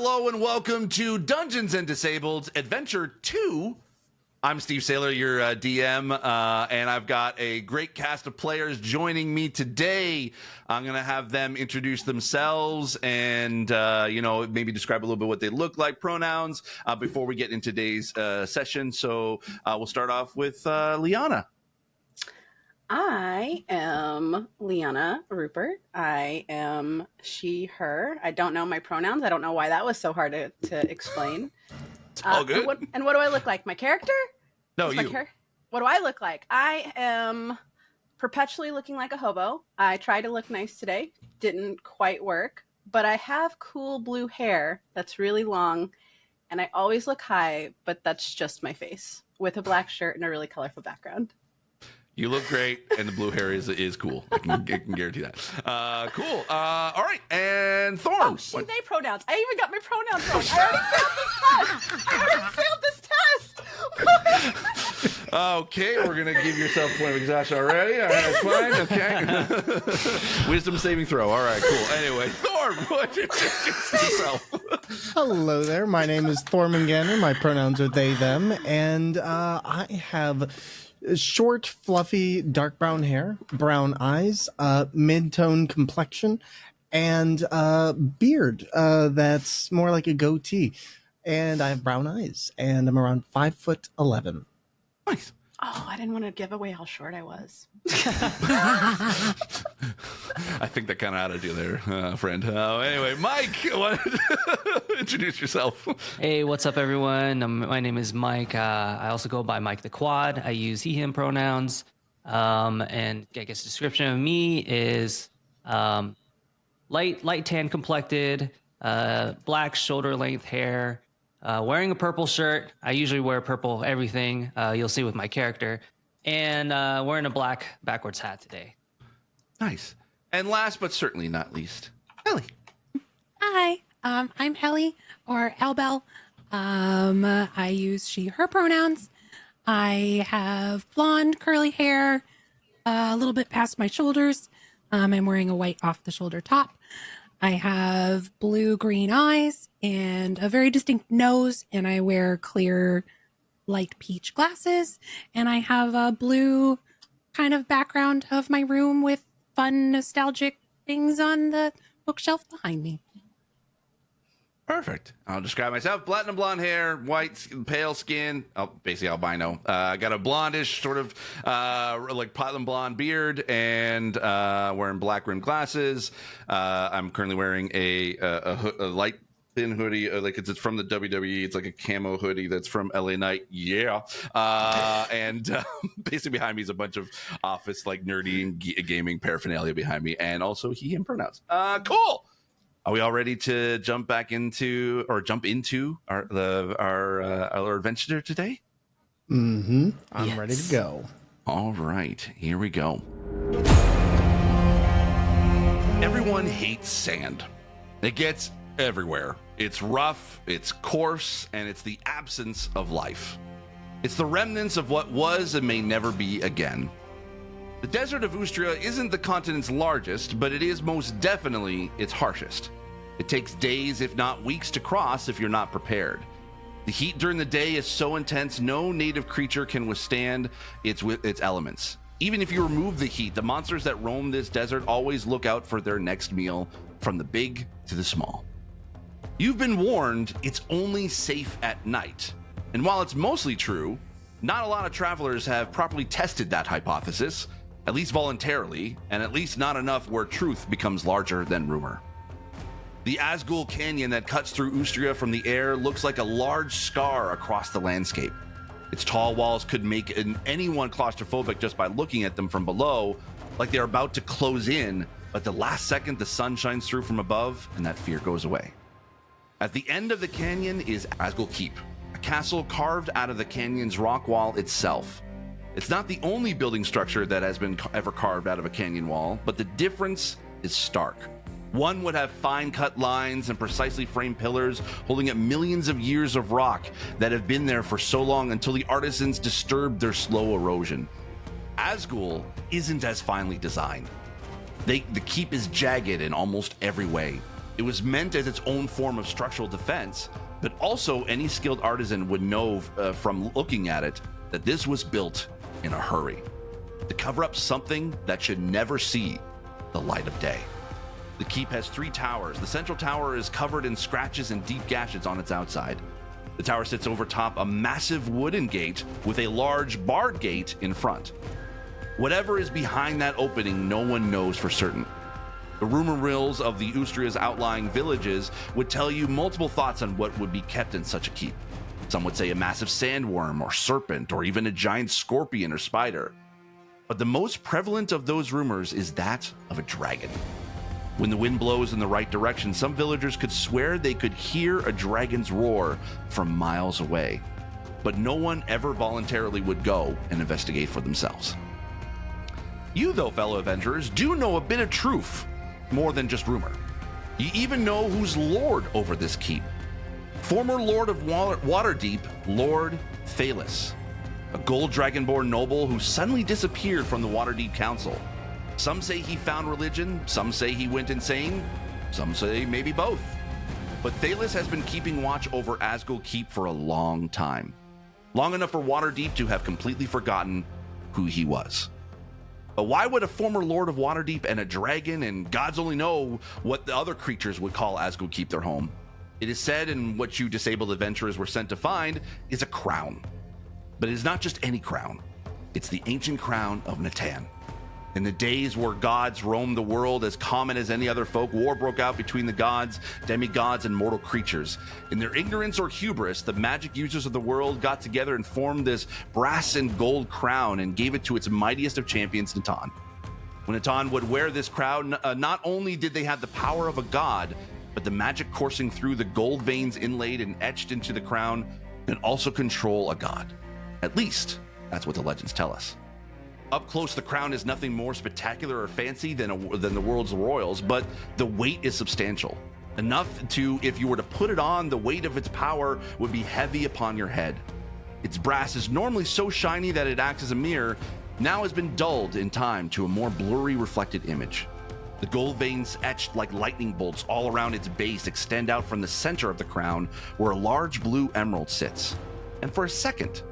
Hello and welcome to Dungeons and Disabled Adventure 2. I'm Steve Saylor, your DM, and I've got a great cast of players joining me today. I'm going to have them introduce themselves and, maybe describe a little bit what they look like, pronouns, before we get into today's session. So we'll start off with Liana. I am Liana Rupert. I am she, her. I don't know my pronouns. I don't know why that was so hard to explain. It's all good. And what do I look like? My character? No, you. What do I look like? I am perpetually looking like a hobo. I tried to look nice today. Didn't quite work. But I have cool blue hair that's really long. And I always look high, but that's just my face. With a black shirt and a really colorful background. You look great, and the blue hair is cool. I can guarantee that. Cool. All right, and Thorn. Oh, she, they pronouns. I even got my pronouns wrong. I already failed this test. Okay, we're going to give yourself a point of exhaustion already. All right, that's fine. Okay. Wisdom saving throw. All right, cool. Anyway, Thorn, what did you introduce yourself? Hello there. My name is Thorman Ganner. My pronouns are they, them. And I have short, fluffy, dark brown hair, brown eyes, mid-tone complexion, and beard that's more like a goatee. And I have brown eyes, and I'm around 5'11". Nice. Oh, I didn't want to give away how short I was. I think that kind of outed you there, friend. Anyway, Mike, introduce yourself. Hey, what's up, everyone? My name is Mike. I also go by Mike the Quad. I use he, him pronouns. And I guess description of me is light tan complected, black shoulder length hair, wearing a purple shirt. I usually wear purple everything. You'll see with my character. And wearing a black backwards hat today. Nice. And last but certainly not least, Ellie. Hi, I'm Ellie, or Elbel. I use she, her pronouns. I have blonde, curly hair, a little bit past my shoulders. I'm wearing a white off-the-shoulder top. I have blue-green eyes and a very distinct nose, and I wear clear light peach glasses, and I have a blue kind of background of my room with fun, nostalgic things on the bookshelf behind me. Perfect. I'll describe myself. Platinum blonde hair, white, pale skin. Oh, basically albino. I got a blondish sort of like platinum blonde beard and wearing black rimmed glasses. I'm currently wearing a light thin hoodie, like it's from the WWE. It's like a camo hoodie that's from LA Knight. Yeah. And basically behind me is a bunch of office, like nerdy and gaming paraphernalia behind me. And also he, him pronouns. Cool. Are we all ready to jump into our adventure today? Mm-hmm. I'm Yes. ready to go. All right, here we go. Everyone hates sand. It gets everywhere. It's rough, it's coarse, and it's the absence of life. It's the remnants of what was and may never be again. The desert of Ustria isn't the continent's largest, but it is most definitely its harshest. It takes days, if not weeks, to cross if you're not prepared. The heat during the day is so intense, no native creature can withstand its elements. Even if you remove the heat, the monsters that roam this desert always look out for their next meal, from the big to the small. You've been warned it's only safe at night. And while it's mostly true, not a lot of travelers have properly tested that hypothesis, at least voluntarily, and at least not enough where truth becomes larger than rumor. The Asgul Canyon that cuts through Ustria from the air looks like a large scar across the landscape. Its tall walls could make anyone claustrophobic just by looking at them from below, like they're about to close in, but the last second the sun shines through from above and that fear goes away. At the end of the canyon is Asgul Keep, a castle carved out of the canyon's rock wall itself. It's not the only building structure that has been ever carved out of a canyon wall, but the difference is stark. One would have fine-cut lines and precisely framed pillars holding up millions of years of rock that have been there for so long until the artisans disturbed their slow erosion. Asgul isn't as finely designed. The keep is jagged in almost every way. It was meant as its own form of structural defense, but also any skilled artisan would know from looking at it that this was built in a hurry to cover up something that should never see the light of day. The keep has 3 towers. The central tower is covered in scratches and deep gashes on its outside. The tower sits over top a massive wooden gate with a large barred gate in front. Whatever is behind that opening, no one knows for certain. The rumor mills of the Ustria's outlying villages would tell you multiple thoughts on what would be kept in such a keep. Some would say a massive sandworm or serpent or even a giant scorpion or spider. But the most prevalent of those rumors is that of a dragon. When the wind blows in the right direction, some villagers could swear they could hear a dragon's roar from miles away. But no one ever voluntarily would go and investigate for themselves. You, though, fellow adventurers, do know a bit of truth, more than just rumor. You even know who's lord over this keep. Former Lord of Waterdeep, Lord Thalis, a gold dragonborn noble who suddenly disappeared from the Waterdeep Council. Some say he found religion, some say he went insane, some say maybe both. But Thalis has been keeping watch over Asgul Keep for a long time. Long enough for Waterdeep to have completely forgotten who he was. But why would a former Lord of Waterdeep and a dragon, and gods only know what the other creatures would call Asgul Keep their home? It is said, and what you disabled adventurers were sent to find, is a crown. But it is not just any crown. It's the ancient crown of Netan. In the days where gods roamed the world as common as any other folk, war broke out between the gods, demigods, and mortal creatures. In their ignorance or hubris, the magic users of the world got together and formed this brass and gold crown and gave it to its mightiest of champions, Netan. When Netan would wear this crown, not only did they have the power of a god, but the magic coursing through the gold veins inlaid and etched into the crown could also control a god. At least, that's what the legends tell us. Up close, the crown is nothing more spectacular or fancy than the world's royals, but the weight is substantial. Enough to, if you were to put it on, the weight of its power would be heavy upon your head. Its brass is normally so shiny that it acts as a mirror, now has been dulled in time to a more blurry reflected image. The gold veins etched like lightning bolts all around its base extend out from the center of the crown where a large blue emerald sits. And for a second,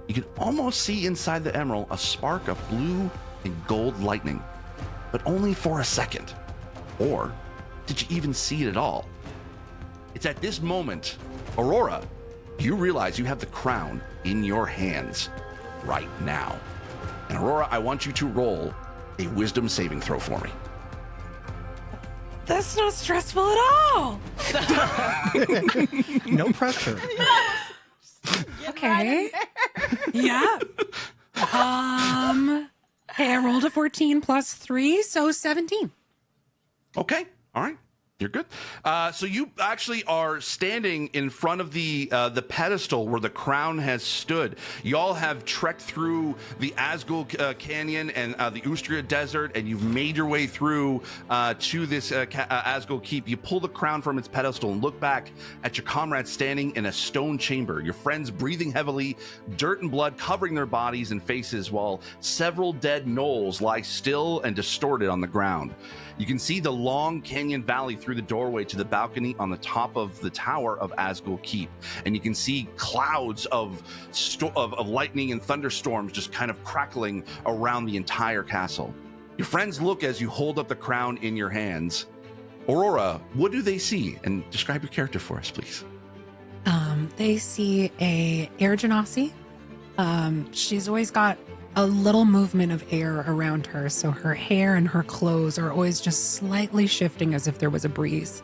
you can almost see inside the emerald a spark of blue and gold lightning, but only for a second. Or did you even see it at all? It's at this moment, Aurora, you realize you have the crown in your hands right now. And Aurora, I want you to roll a wisdom saving throw for me. That's not stressful at all. No pressure. Okay. Yeah. Hey, I rolled a 14 plus 3, so 17. Okay, all right. You're good. So you actually are standing in front of the pedestal where the crown has stood. Y'all have trekked through the Asgul Canyon and the Ustria Desert, and you've made your way through to this Asgul Keep. You pull the crown from its pedestal and look back at your comrades standing in a stone chamber. Your friends breathing heavily, dirt and blood covering their bodies and faces, while several dead gnolls lie still and distorted on the ground. You can see the long canyon valley through the doorway to the balcony on the top of the tower of Asgul Keep. And you can see clouds of lightning and thunderstorms just kind of crackling around the entire castle. Your friends look as you hold up the crown in your hands. Aurora, what do they see? And describe your character for us, please. They see a air genasi. She's always got a little movement of air around her, so her hair and her clothes are always just slightly shifting as if there was a breeze.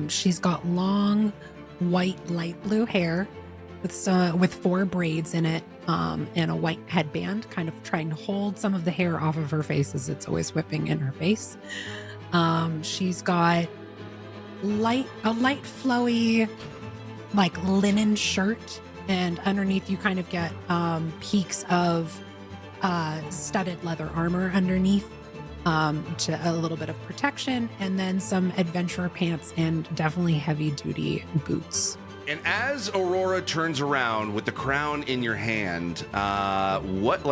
She's got long, white, light blue hair with 4 braids in it, and a white headband, kind of trying to hold some of the hair off of her face as it's always whipping in her face. She's got a light, flowy, like linen shirt. And underneath, you kind of get peaks of studded leather armor underneath to a little bit of protection, and then some adventurer pants and definitely heavy-duty boots. And as Aurora turns around with the crown in your hand, what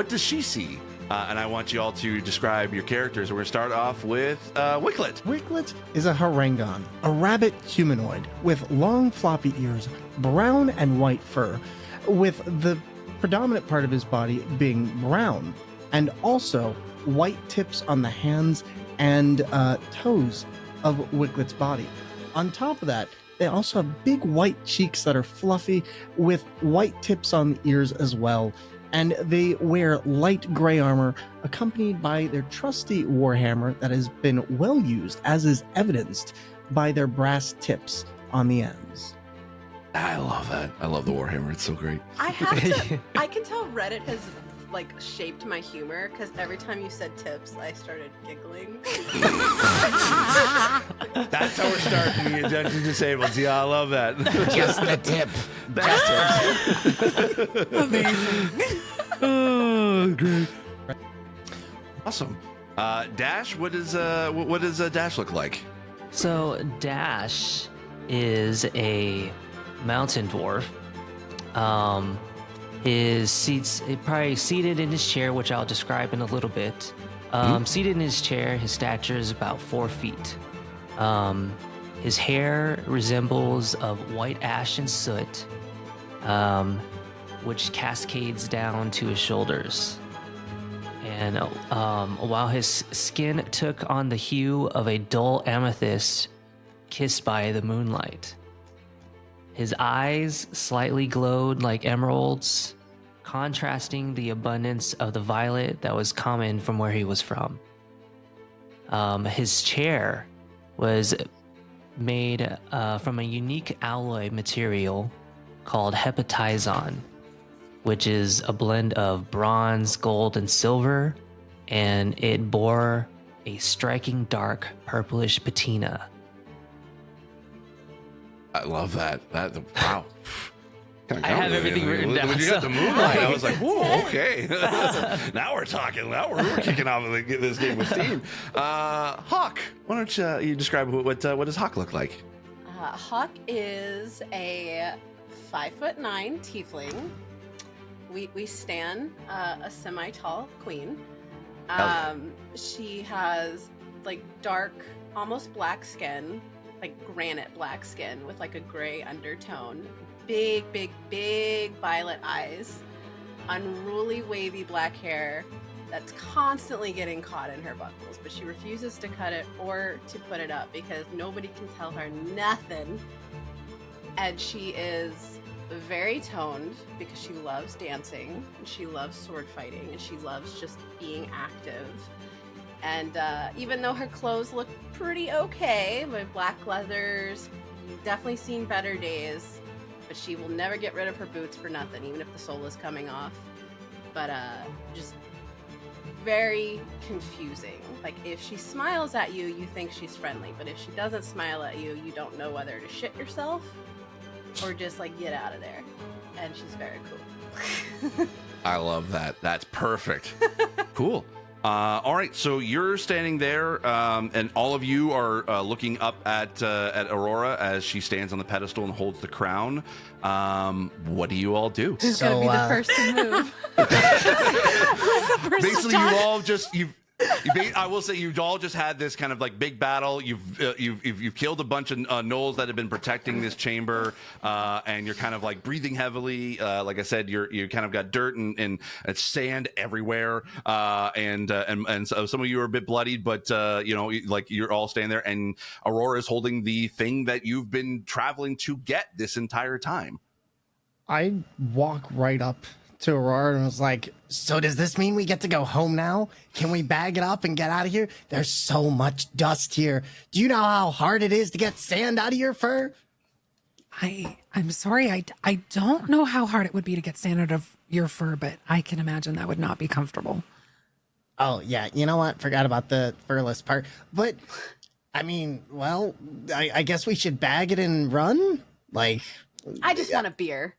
does she see? and I want you all to describe your characters. We're going to start off with Wicklet. Wicklet is a harangon, a rabbit humanoid with long floppy ears, brown and white fur, with the predominant part of his body being brown, and also white tips on the hands and toes of Wicklet's body. On top of that, they also have big white cheeks that are fluffy with white tips on the ears as well. And they wear light gray armor accompanied by their trusty warhammer that has been well used, as is evidenced by their brass tips on the ends. I love that. I love the Warhammer. It's so great. I have to. I can tell Reddit has like shaped my humor because every time you said tips, I started giggling. That's how we're starting the Dungeons Disabled. Yeah, I love that. Just the tip. Amazing. Oh, great. Awesome. Dash, what does Dash look like? So Dash is a mountain dwarf. He's probably seated in his chair, which I'll describe in a little bit. Seated in his chair, his stature is about 4 feet. His hair resembles of white ash and soot, which cascades down to his shoulders. And while his skin took on the hue of a dull amethyst kissed by the moonlight. His eyes slightly glowed like emeralds, contrasting the abundance of the violet that was common from where he was from. His chair was made from a unique alloy material called hepatizon, which is a blend of bronze, gold, and silver, and it bore a striking dark purplish patina. I love that. Wow. I have everything written down. When you got the moonlight, I was like, whoa, okay. Now we're talking. Now we're kicking off this game with steam. Hawk, why don't you describe what does Hawk look like? Hawk is a 5'9" tiefling. We stan a semi-tall queen. She has like dark, almost black skin, like granite black skin with like a gray undertone. Big violet eyes, unruly wavy black hair that's constantly getting caught in her buckles, but she refuses to cut it or to put it up because nobody can tell her nothing. And she is very toned because she loves dancing, and she loves sword fighting, and she loves just being active. And even though her clothes look pretty okay, with black leathers, you've definitely seen better days, but she will never get rid of her boots for nothing, even if the sole is coming off. But just very confusing. Like, if she smiles at you, you think she's friendly, but if she doesn't smile at you, you don't know whether to shit yourself or just, like, get out of there. And she's very cool. I love that. That's perfect. Cool. All right, so you're standing there, and all of you are looking up at Aurora as she stands on the pedestal and holds the crown. What do you all do? Who's gonna be the first to move? Basically, you all just I will say you've all just had this kind of like big battle. You've killed a bunch of gnolls that have been protecting this chamber, and you're kind of like breathing heavily. Like I said, you kind of got dirt and sand everywhere, and so some of you are a bit bloodied, but like you're all standing there, and Aurora is holding the thing that you've been traveling to get this entire time. I walk right up to Aurora and was like, so does this mean we get to go home now? Can we bag it up and get out of here? There's so much dust here. Do you know how hard it is to get sand out of your fur? I'm sorry. I don't know how hard it would be to get sand out of your fur, but I can imagine that would not be comfortable. Oh, yeah. You know what? Forgot about the furless part. But, I mean, well, I guess we should bag it and run? Like... I just want a beer.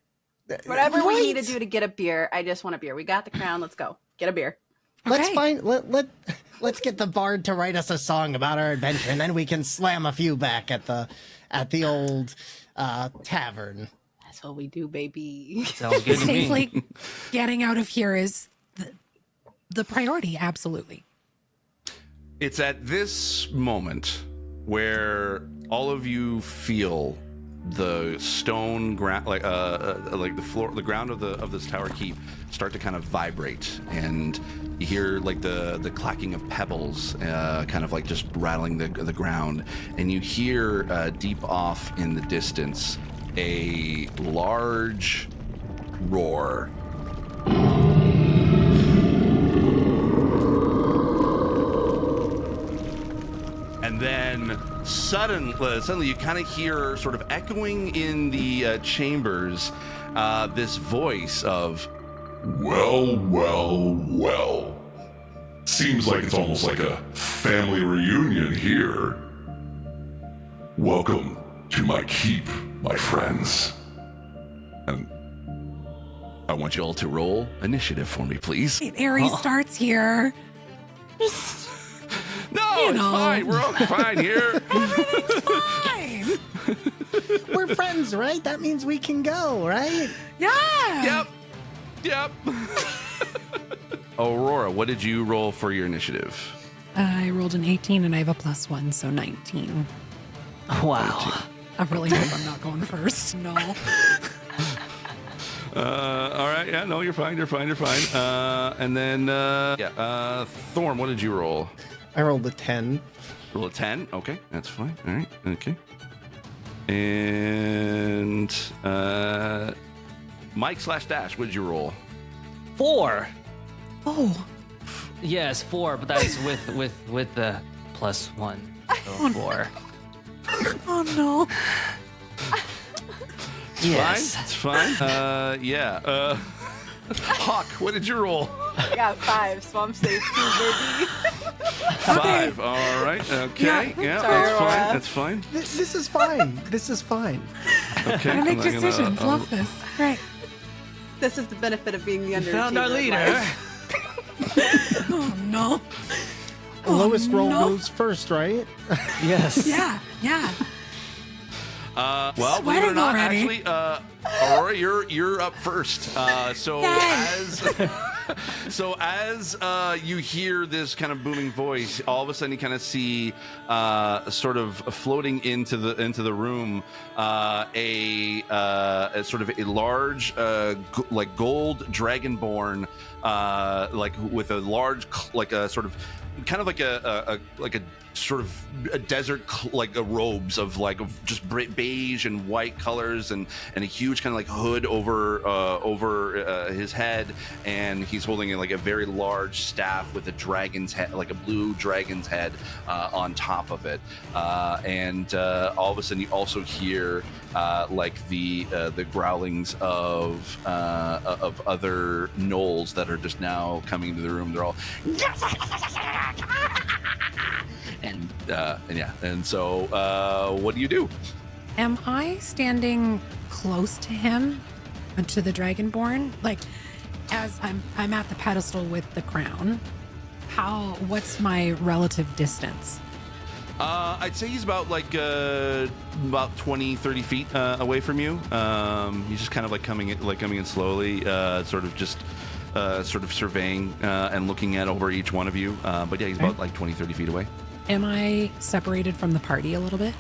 Whatever we need to do to get a beer, I just want a beer. We got the crown. Let's go. Get a beer. Let's find... Let's get the bard to write us a song about our adventure, and then we can slam a few back at the old tavern. That's what we do, baby. Sounds good to me. Safely getting out of here is the priority, absolutely. It's at this moment where all of you feel the stone ground, like the floor, the ground of this tower keep, start to kind of vibrate, and you hear like the clacking of pebbles, kind of like just rattling the ground, and you hear deep off in the distance a large roar. And then suddenly you kind of hear, sort of echoing in the chambers, this voice of, Well, well, well. Seems like it's almost like a family reunion here. Welcome to my keep, my friends. and I want you all to roll initiative for me, please. Aries starts here. No, You it's know. fine. We're all fine here. Everything's fine. We're friends, right? That means we can go, right? Yeah. Yep. Aurora, what did you roll for your initiative? I rolled an 18 and I have a +1, so 19. Wow. I really hope I'm not going first. No. All right. Yeah, no, you're fine. And then, Thorm, what did you roll? I rolled a 10. Roll a 10. Okay, that's fine. All right. Okay. And Mike / Dash, what did you roll? 4. Oh. Yes, 4, but that's with the +1. So 4. Oh no. Yes. It's fine. Hawk, what did you roll? I got 5, so I'm safe too, baby. 5. All right. Okay. Yeah, Sorry, that's fine. Aurora. That's fine. This is fine. This is fine. Okay. I make I'm gonna, decisions. Love this. Great. This is the benefit of being the underachiever. Found our of leader. life. Oh no. The lowest roll no. goes first, right? Yes. Yeah. Yeah. Well, believe it or Sweating not, already. actually, Aurora, you're up first. So Yay. as you hear this kind of booming voice, all of a sudden you kind of see, sort of floating into the room, a sort of a large, like gold dragonborn, like with a large, like a sort of, kind of like a sort of a desert, like robes of like of just beige and white colors, and a huge kind of like hood over his head, and he's holding like a very large staff with a dragon's head, like a blue dragon's head, on top of it, and all of a sudden you also hear like the growlings of other gnolls that are just now coming into the room. They're all and yeah, and so what do you do? Am I standing close to him, to the Dragonborn? Like, as I'm at the pedestal with the crown. What's my relative distance? I'd say he's about like about 20-30 feet away from you. He's just kind of like coming in slowly, sort of surveying and looking at over each one of you. But yeah, he's about like 20-30 feet away. Am I separated from the party a little bit?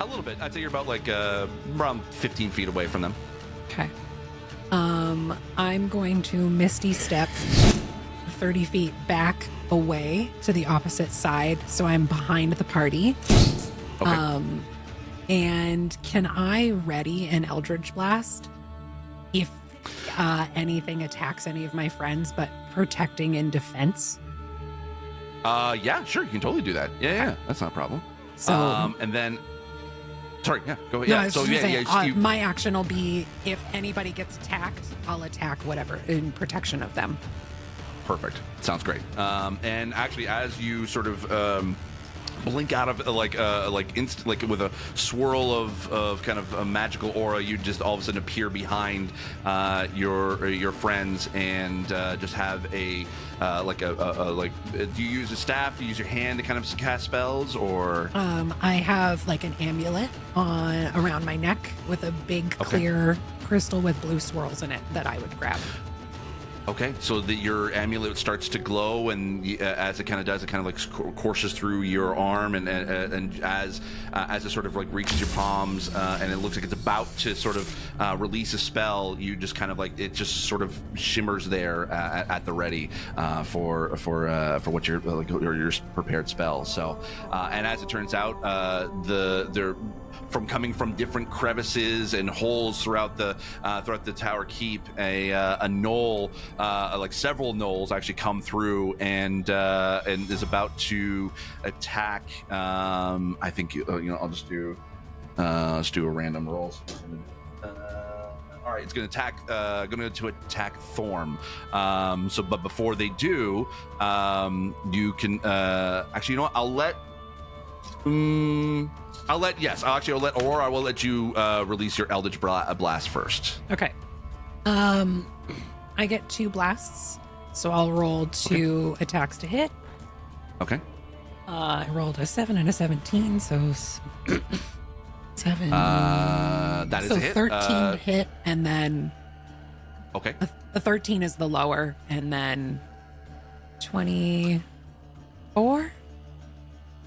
A little bit. I'd say you're about like around 15 feet away from them. Okay. I'm going to Misty Step 30 feet back away to the opposite side, so I'm behind the party. Okay. And can I ready an Eldritch Blast if anything attacks any of my friends, but protecting in defense? Yeah, sure. You can totally do that. Yeah, that's not a problem. So, and then, sorry, yeah, go ahead. no, I Yeah, was so just yeah, gonna say, you, my action will be if anybody gets attacked, I'll attack whatever in protection of them. perfect. Sounds great. And actually, as you sort of blink out of like with a swirl of kind of a magical aura, you just all of a sudden appear behind your friends, and just have a do you use a staff? Do you use your hand to kind of cast spells, or I have like an amulet around my neck with a big clear crystal with blue swirls in it that I would grab. Okay, so that your amulet starts to glow, and as it kind of does, it kind of like courses through your arm, and as it sort of like reaches your palms, and it looks like it's about to sort of release a spell, you just kind of like it just sort of shimmers there at the ready for what your like your prepared spell. So, and as it turns out, they're from coming from different crevices and holes throughout the tower keep, a knoll, like several knolls actually come through and is about to attack. I think I'll just do let's do a random roll. All right, it's going to attack Thorm. But before they do, you can actually, you know what? I'll let Aurora, I will let you release your Eldritch Blast first. Okay. I get 2 blasts, so I'll roll 2 attacks to hit. Okay. I rolled a 7 and a 17, so 7. That is so a hit. 13 to hit, and then Okay. the 13 is the lower, and then 24.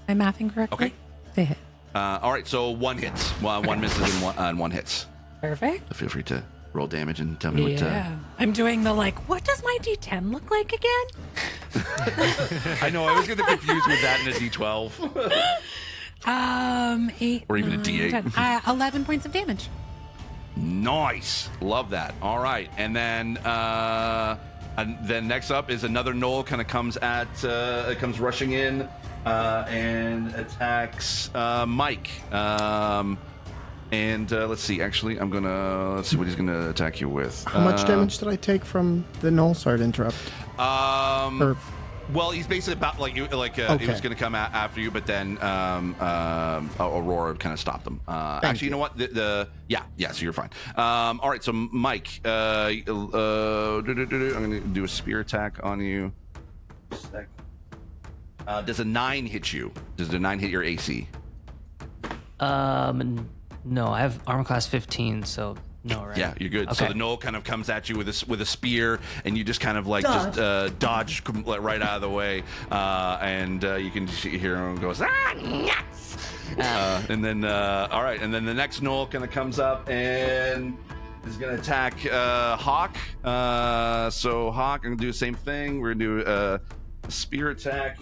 Am I mathing correctly? Okay. To hit. All right, so one hits. One misses and one hits. Perfect. So feel free to roll damage and tell me what. Yeah. I'm doing the what does my D10 look like again? I know, I always get confused with that in a D12. 8. Or even a D8. 10. 11 points of damage. Nice. Love that. All right, and then next up is another gnoll kind of comes rushing in and attacks Mike. Let's see. Actually, let's see what he's gonna attack you with. How much damage did I take from the knoll? Sorry to interrupt. Well, he's basically about he was going to come after you, but then Aurora kind of stopped him. Actually, you know what? So you're fine. All right, so Mike, I'm going to do a spear attack on you. Does a 9 hit you? Does the 9 hit your AC? No, I have armor class 15, so no, right? Yeah, you're good. Okay. So the gnoll kind of comes at you with a spear, and you just kind of dodge right out of the way, and you can just hear him goes nuts. And then all right, and then the next gnoll kind of comes up and is going to attack Hawk. So Hawk, I'm going to do the same thing. We're going to do a spear attack.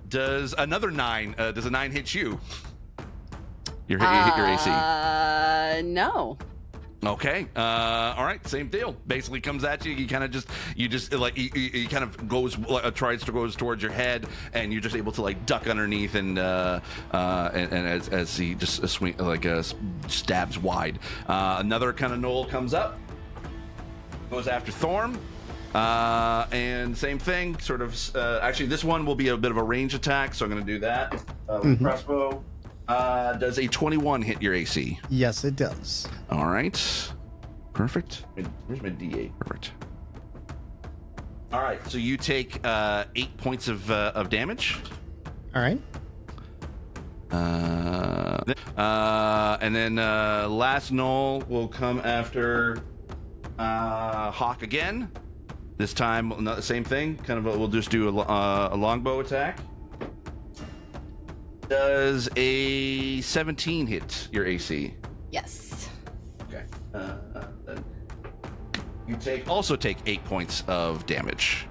Does another 9? Does a 9 hit you? Hit your AC. No. Okay. All right. Same deal. Basically comes at you. He kind of he kind of tries to goes towards your head, and you're just able to duck underneath and as he just stabs wide. Another kind of gnoll comes up, goes after Thorm. And same thing, sort of. Actually, this one will be a bit of a range attack, so I'm going to do that with crossbow. Does a 21 hit your AC? Yes, it does. All right. Perfect. Where's my D8? Perfect. All right. So you take 8 points of damage. All right. And then last gnoll will come after Hawk again. This time, not the same thing. We'll just do a longbow attack. Does a 17 hit your AC? Yes. Okay. Then you also take 8 points of damage.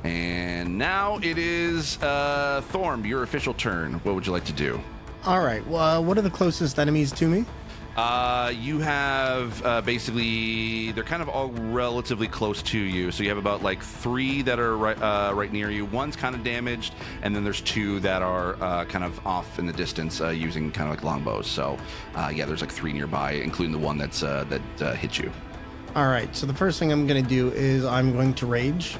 And now it is Thorm, your official turn. What would you like to do? All right. Well, what are the closest enemies to me? You have basically they're kind of all relatively close to you. So you have about 3 that are right near you. One's kind of damaged, and then there's 2 that are kind of off in the distance using kind of longbows. So there's 3 nearby, including the one that hit you. All right. So the first thing I'm going to do is I'm going to rage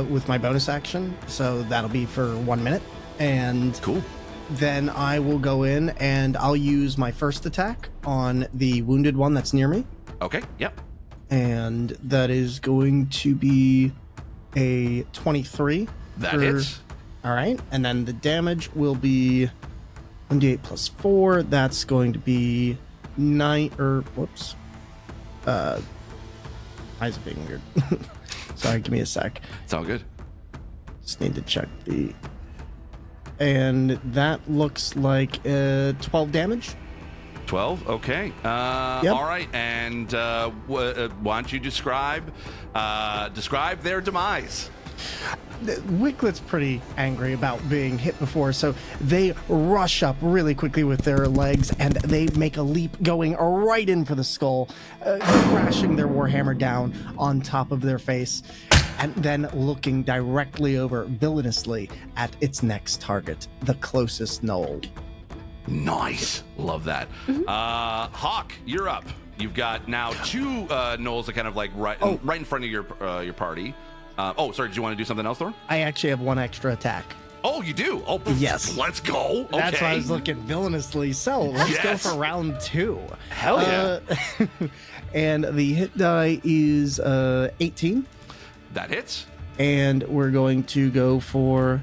with my bonus action. So that'll be for 1 minute, and cool. Then I will go in and I'll use my first attack on the wounded one that's near me. Okay, yep. And that is going to be a 23. That hits. All right. And then the damage will be 1d8 plus 4. That's going to be 9. eyes are being weird. Sorry, give me a sec. It's all good. Just need to check the... And that looks like 12 damage. 12. Okay. Yep. All right. And why don't you describe their demise? Wicklet's pretty angry about being hit before, so they rush up really quickly with their legs, and they make a leap going right in for the skull, crashing their warhammer down on top of their face, and then looking directly over villainously at its next target, the closest knoll. Nice. Love that. Hawk, you're up. You've got now 2 gnolls that kind of like right in front of your party. Sorry, did you want to do something else, Thorn? I actually have 1 extra attack. Oh, you do? Oh, yes. Let's go. Okay. That's why I was looking villainously. So let's go for round 2. Hell yeah. And the hit die is 18. That hits. And we're going to go for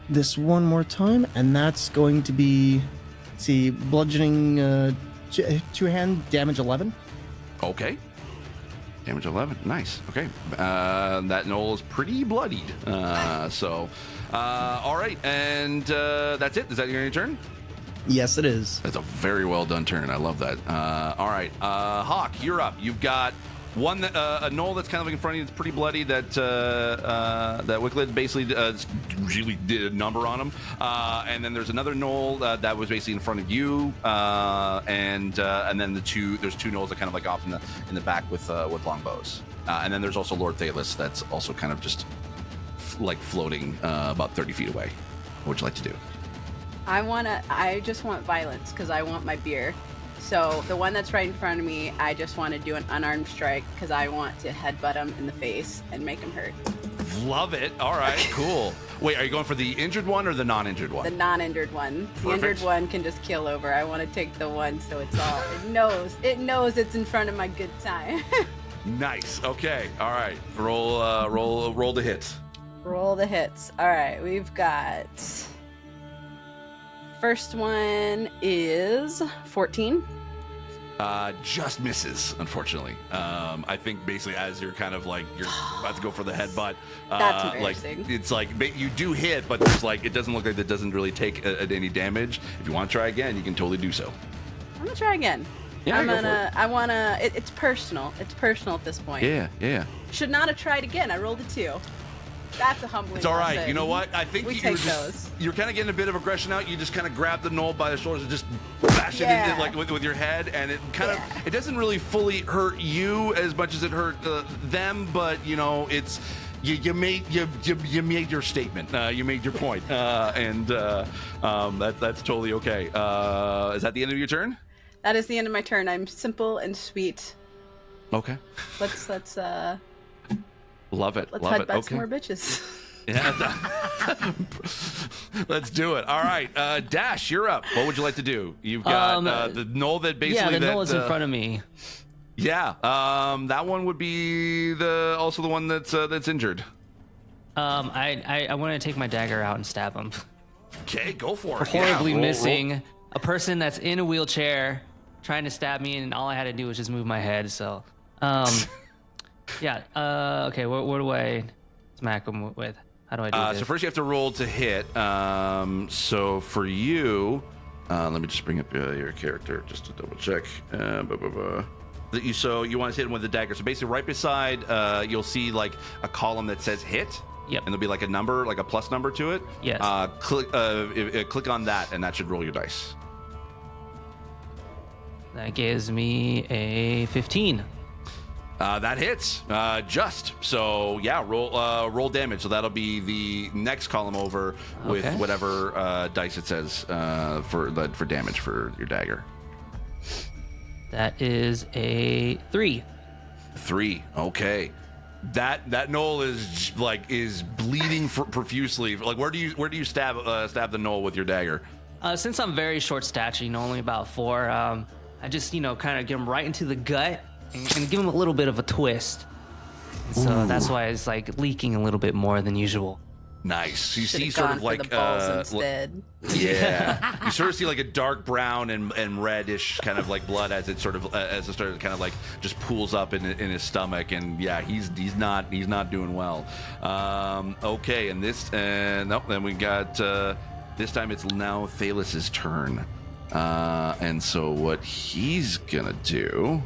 this one more time, and that's going to be, let's see, bludgeoning, two-hand damage 11. Okay. Damage 11. Nice. Okay. That knoll is pretty bloodied. All right. And that's it. Is that your turn? Yes, it is. That's a very well done turn. I love that. All right. Hawk, you're up. You've got one that a knoll that's kind of in front of you. It's pretty bloody. That Wicklet basically really did a number on him. And then there's another knoll that was basically in front of you. And then there's 2 knolls that kind of like off in the back with longbows. And then there's also Lord Thalis that's also kind of just like floating about 30 feet away. What would you like to do? I just want violence because I want my beer. So the one that's right in front of me, I just want to do an unarmed strike because I want to headbutt him in the face and make him hurt. Love it. All right, cool. Wait, are you going for the injured one or the non-injured one? The non-injured one. Perfect. The injured one can just kill over. I want to take the one so it's all, it knows it's in front of my good time. Nice. Okay. All right. Roll the hits. Roll the hits. All right, we've got... First one is 14. Just misses, unfortunately. I think basically as you're kind of like you're about to go for the headbutt, That's like embarrassing. it's like you do hit, but there's like it doesn't look like it doesn't really take any damage. If you want to try again, you can totally do so. I'm gonna try again. Yeah, I wanna. It's personal. It's personal at this point. Yeah. Should not have tried again. I rolled a 2. That's a humbling. It's all right. lesson. You know what? I think We you take were just those. you're kind of getting a bit of aggression out. You just kind of grab the knoll by the shoulders and just bash it Yeah. into, like with your head, and it kind of it doesn't really fully hurt you as much as it hurt them. But you know, it's you made your statement. You made your point, and that's totally okay. Is that the end of your turn? That is the end of my turn. I'm simple and sweet. Okay. Let's Love it. let's Love headbutt it. Okay. some more bitches. Yeah. Let's do it. All right, Dash, you're up. What would you like to do? You've got the knoll that basically. Yeah, the knoll is in front of me. Yeah. That one would be also the one that's injured. I want to take my dagger out and stab him. Okay, go for it. Horribly Roll. missing a person that's in a wheelchair trying to stab me, and all I had to do was just move my head. So, yeah. Okay. What do I smack him with? How do I do this? So first you have to roll to hit. So for you, let me just bring up your character just to double check. So you want to hit him with the dagger. So basically, right beside, you'll see like a column that says hit. Yep. And there'll be like a number, like a plus number to it. Yes. Click on that, and that should roll your dice. That gives me a 15. That hits just. So yeah, roll damage. So that'll be the next column over with Okay. whatever dice it says for damage for your dagger. That is a 3. 3. Okay. That knoll is bleeding profusely. Like where do you stab the knoll with your dagger? Since I'm very short stature, only about 4, I just kind of get him right into the gut and give him a little bit of a twist. And so that's why it's like leaking a little bit more than usual. Nice. You see Should've sort gone of for like the balls instead. yeah. You sort of see like a dark brown and reddish kind of like blood as it sort of as it started kind of like just pools up in his stomach, and yeah, he's not doing well. Okay, and this nope. Then we got this time it's now Thalus's turn, and so what he's gonna do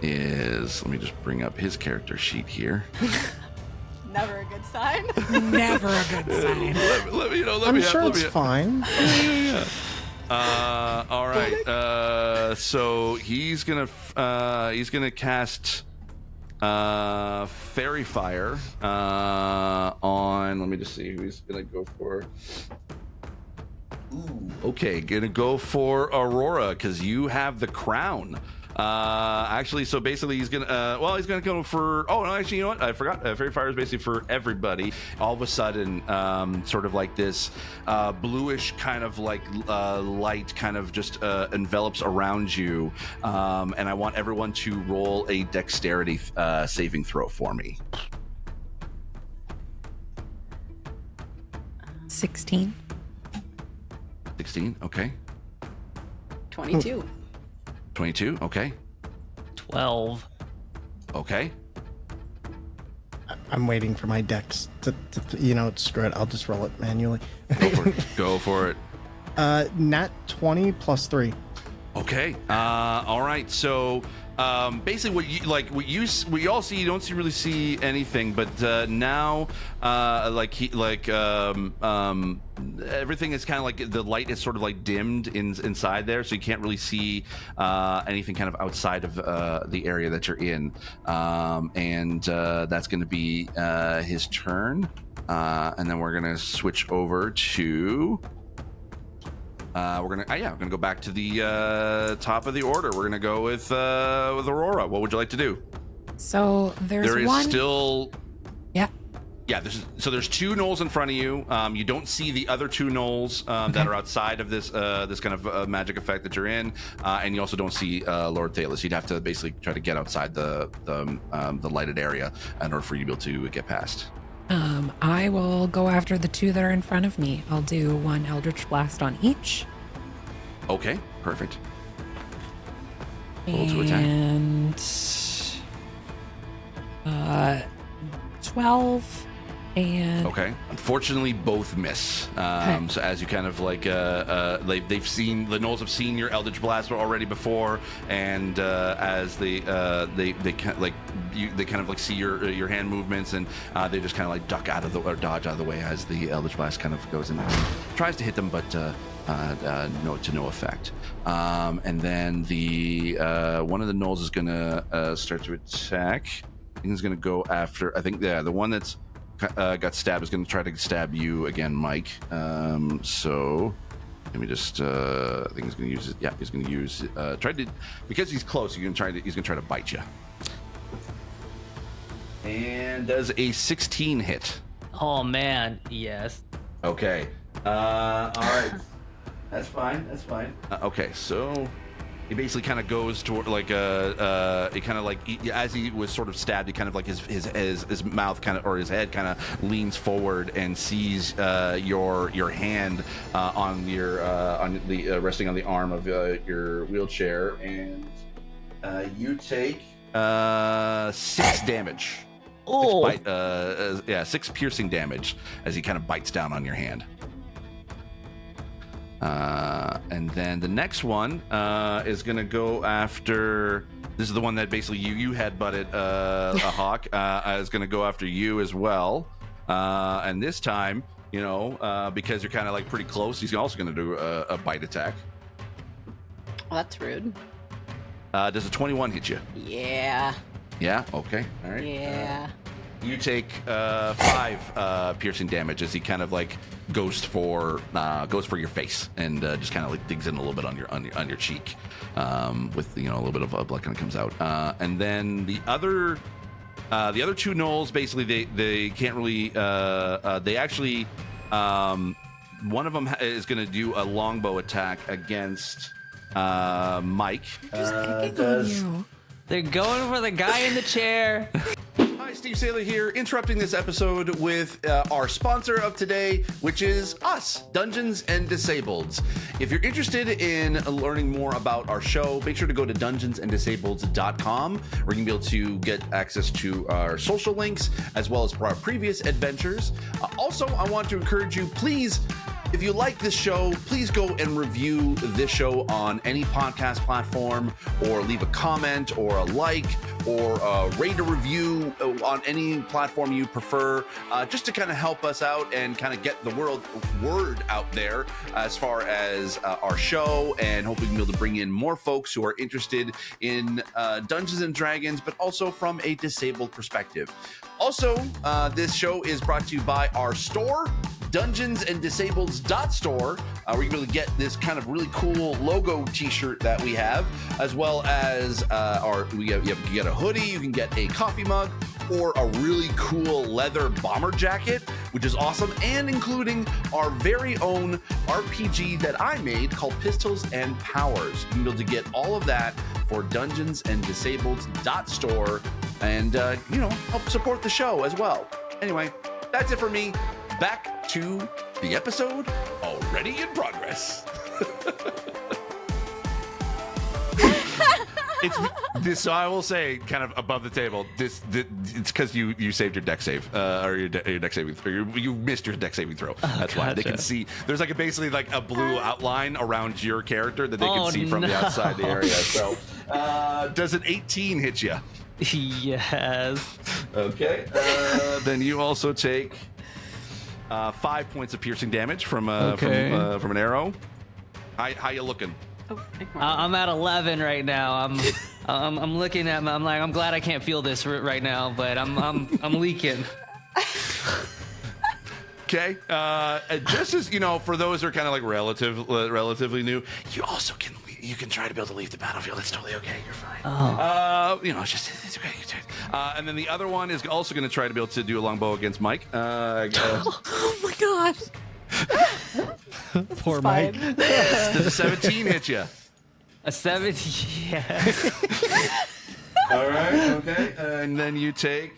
is let me just bring up his character sheet here. Never a good sign. Never a good sign. I'm sure it's fine. All right. So he's gonna cast Fairy Fire on. Let me just see who he's gonna go for. Ooh. Okay, gonna go for Aurora because you have the crown. Actually, so basically he's gonna go for, oh no, actually, you know what, I forgot. Fairy Fire is basically for everybody. All of a sudden, sort of like this bluish kind of like light kind of just envelops around you, and I want everyone to roll a dexterity saving throw for me. 16. 16, okay. 22. 22, okay. 12. Okay. I'm waiting for my dex to screw it. I'll just roll it manually. Go for it. Go for it. Nat 20 plus 3. Okay. All right. So basically, what you all see, you don't really see anything, but now, everything is kind of like the light is sort of like dimmed inside there, so you can't really see anything kind of outside of the area that you're in, and that's going to be his turn, and then we're gonna switch over to. We're gonna go back to the top of the order. We're gonna go with Aurora. What would you like to do? So there is one. Still. Yeah. Yeah. There's two gnolls in front of you. You don't see the other two gnolls that are outside of this kind of magic effect that you're in, and you also don't see Lord Thalus. You'd have to basically try to get outside the lighted area in order for you to be able to get past. I will go after the two that are in front of me. I'll do one Eldritch Blast on each. Okay, perfect. Roll to attack. And 12 and okay. Unfortunately, both miss. So as you kind of like, they've seen the gnolls have seen your Eldritch Blast already before, and as they kind of like they kind of like see your hand movements, and they just kind of like duck out of or dodge out of the way as the Eldritch Blast kind of goes in and tries to hit them, but no effect. And then the one of the gnolls is gonna start to attack. I think he's gonna go after. I think the one that's got stabbed is going to try to stab you again, Mike. So let me just. I think he's going to use it. Yeah, he's going to use. Because he's close. He's going to try to bite you. And does a 16 hit? Oh man, yes. Okay. All right. That's fine. Okay, so. He basically kind of goes toward like he kind of like as he was sort of stabbed, he kind of like his mouth kind of or his head kind of leans forward and sees your hand on the resting on the arm of your wheelchair, and you take 6 damage. Oh, 6 piercing damage as he kind of bites down on your hand. And then the next one is going to go after. This is the one that basically you headbutted a hawk. Is going to go after you as well. And this time, because you're kind of like pretty close, he's also going to do a bite attack. Well, that's rude. Does a 21 hit you? Yeah. Yeah. Okay. All right. Yeah. You take 5 piercing damage as he kind of like goes for your face and just kind of like digs in a little bit on your cheek, with a little bit of blood kind of comes out. And then the other 2 gnolls basically they can't really they actually one of them is going to do a longbow attack against Mike. Just picking on you. they're going for the guy in the chair. Nice Steve Saylor here, interrupting this episode with our sponsor of today, which is us, Dungeons and Disableds. If you're interested in learning more about our show, make sure to go to dungeonsanddisableds.com, where you can be able to get access to our social links, as well as our previous adventures. Also, I want to encourage you, please, if you like this show, please go and review this show on any podcast platform, or leave a comment or a like, or rate a review on any platform you prefer, just to kind of help us out and kind of get the word out there as far as our show, and hopefully we can be able to bring in more folks who are interested in Dungeons and Dragons, but also from a disabled perspective. Also, this show is brought to you by our store, dungeonsanddisableds.store, where you can really get this kind of really cool logo t-shirt that we have, as well as you can get a hoodie, you can get a coffee mug, or a really cool leather bomber jacket, which is awesome, and including our very own RPG that I made called Pistols and Powers. You can be able to get all of that for dungeonsanddisableds.store, and help support the show as well. Anyway, that's it for me. Back to the episode already in progress. So I will say, kind of above the table, it's because you saved your deck save, or your deck saving, or you missed your deck saving throw. That's why they can see. There's basically a blue outline around your character that they can see from the outside the area. So, does an 18 hit you? Yes. Okay. Then you also take 5 points of piercing damage from an arrow. How you looking? I'm at 11 right now. I'm looking at I'm glad I can't feel this right now, but I'm leaking. Okay. Just as for those who are kind of relatively new, you also can try to be able to leave the battlefield. It's totally okay. You're fine. Oh. It's okay. And then the other one is also going to try to be able to do a longbow against Mike. Oh my gosh. Poor Mike. Does a 17 hit you? A 17, yes. All right. Okay. And then you take.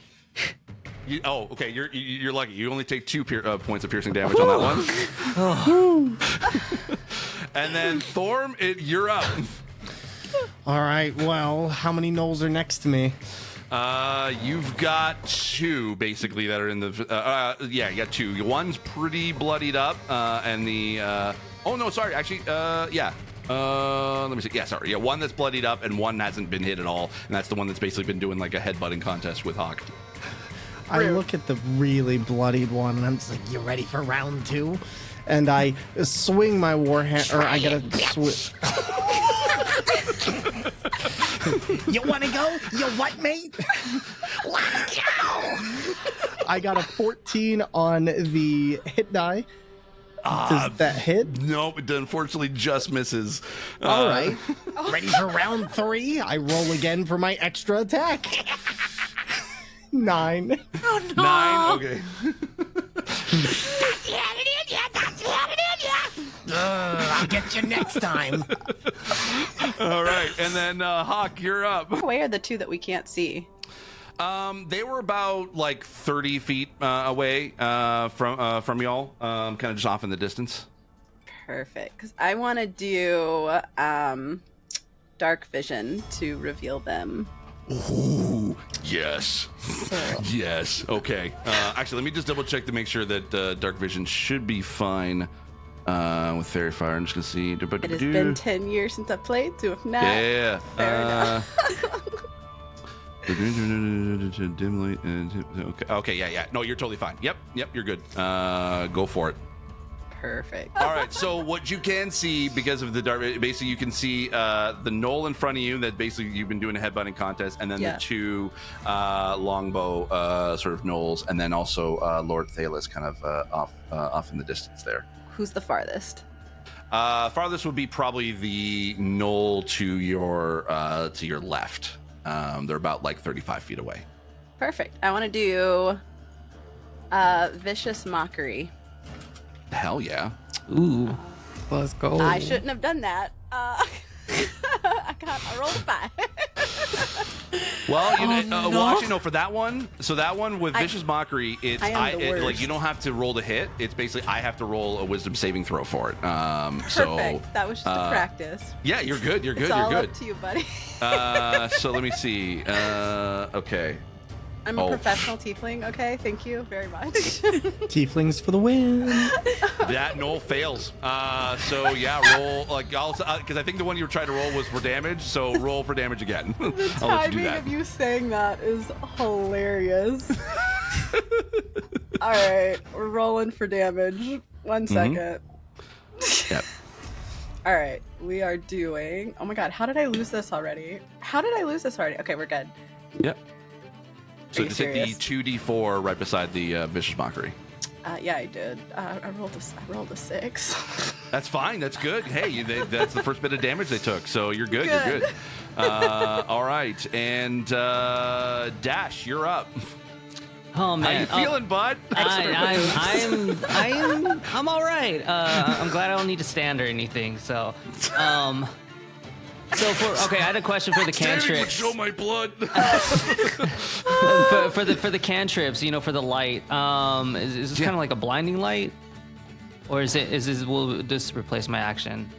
Okay. You're lucky. You only take 2 points of piercing damage on that one. And then Thorm, you're up. All right. Well, how many gnolls are next to me? You've got 2 basically that are in the. You got 2. One's pretty bloodied up, and the. Oh no, sorry. Actually, yeah. Let me see. Yeah, sorry. Yeah, one that's bloodied up, and one hasn't been hit at all, and that's the one that's basically been doing a headbutting contest with Hawk. I look at the really bloodied one, and I'm just like, "You ready for round 2?" And I swing my warhammer, or I gotta switch. You want to go? You what, mate? Let's go! I got a 14 on the hit die. Does that hit? Nope, it unfortunately just misses. All right. Ready for round 3? I roll again for my extra attack. 9. Oh no. 9? Okay. I'll get you next time. All right, and then Hawk, you're up. Where are the 2 that we can't see? They were about 30 feet away from y'all, kind of just off in the distance. Perfect, because I want to do dark vision to reveal them. Ooh, yes. So. Yes. Okay. Actually, let me just double check to make sure that dark vision should be fine with fairy fire. I'm just gonna see. It has been 10 years since I played, so if not, yeah. fair enough. Dim light. Okay. Yeah. No, you're totally fine. Yep. You're good. Go for it. Perfect. All right, so what you can see because of the dark, basically you can see the knoll in front of you that basically you've been doing a headbutting contest, and then the 2 longbow sort of knolls, and then also Lord Thalos kind of off in the distance there. Who's the farthest? Farthest would be probably the knoll to your left. They're about 35 feet away. Perfect. I want to do vicious mockery. Hell yeah. Ooh. Let's go. I shouldn't have done that. I rolled a 5. Well, well, no. actually, no. For that one, so that one with Vicious Mockery, it's I am the worst. like you don't have to roll to hit. It's basically I have to roll a Wisdom saving throw for it. Perfect. So That was just a practice. yeah, you're good. You're good. It's You're all good. up to you, buddy. So let me see. Okay. I'm a professional tiefling. Okay, thank you very much. Tieflings for the win. That Knoll fails. So yeah, roll like because I think the one you were trying to roll was for damage. So roll for damage again. The I'll let you do timing that. of you saying that is hilarious. All right, we're rolling for damage. 1 second. Yep. All right, we are doing. Oh my god, how did I lose this already? Okay, we're good. Yep. So you just hit the serious? 2d4 right beside the Vicious Mockery. Yeah, I did. I rolled a 6. That's fine. That's good. Hey, that's the first bit of damage they took. So you're good. Good. You're good. All right. And Dash, you're up. Oh man, How you feeling, bud? I'm all right. I'm glad I don't need to stand or anything. So, I had a question for the Standing would cantrips. show my blood. for the cantrips, for the light. Is this kind of like a blinding light, or will this replace my action,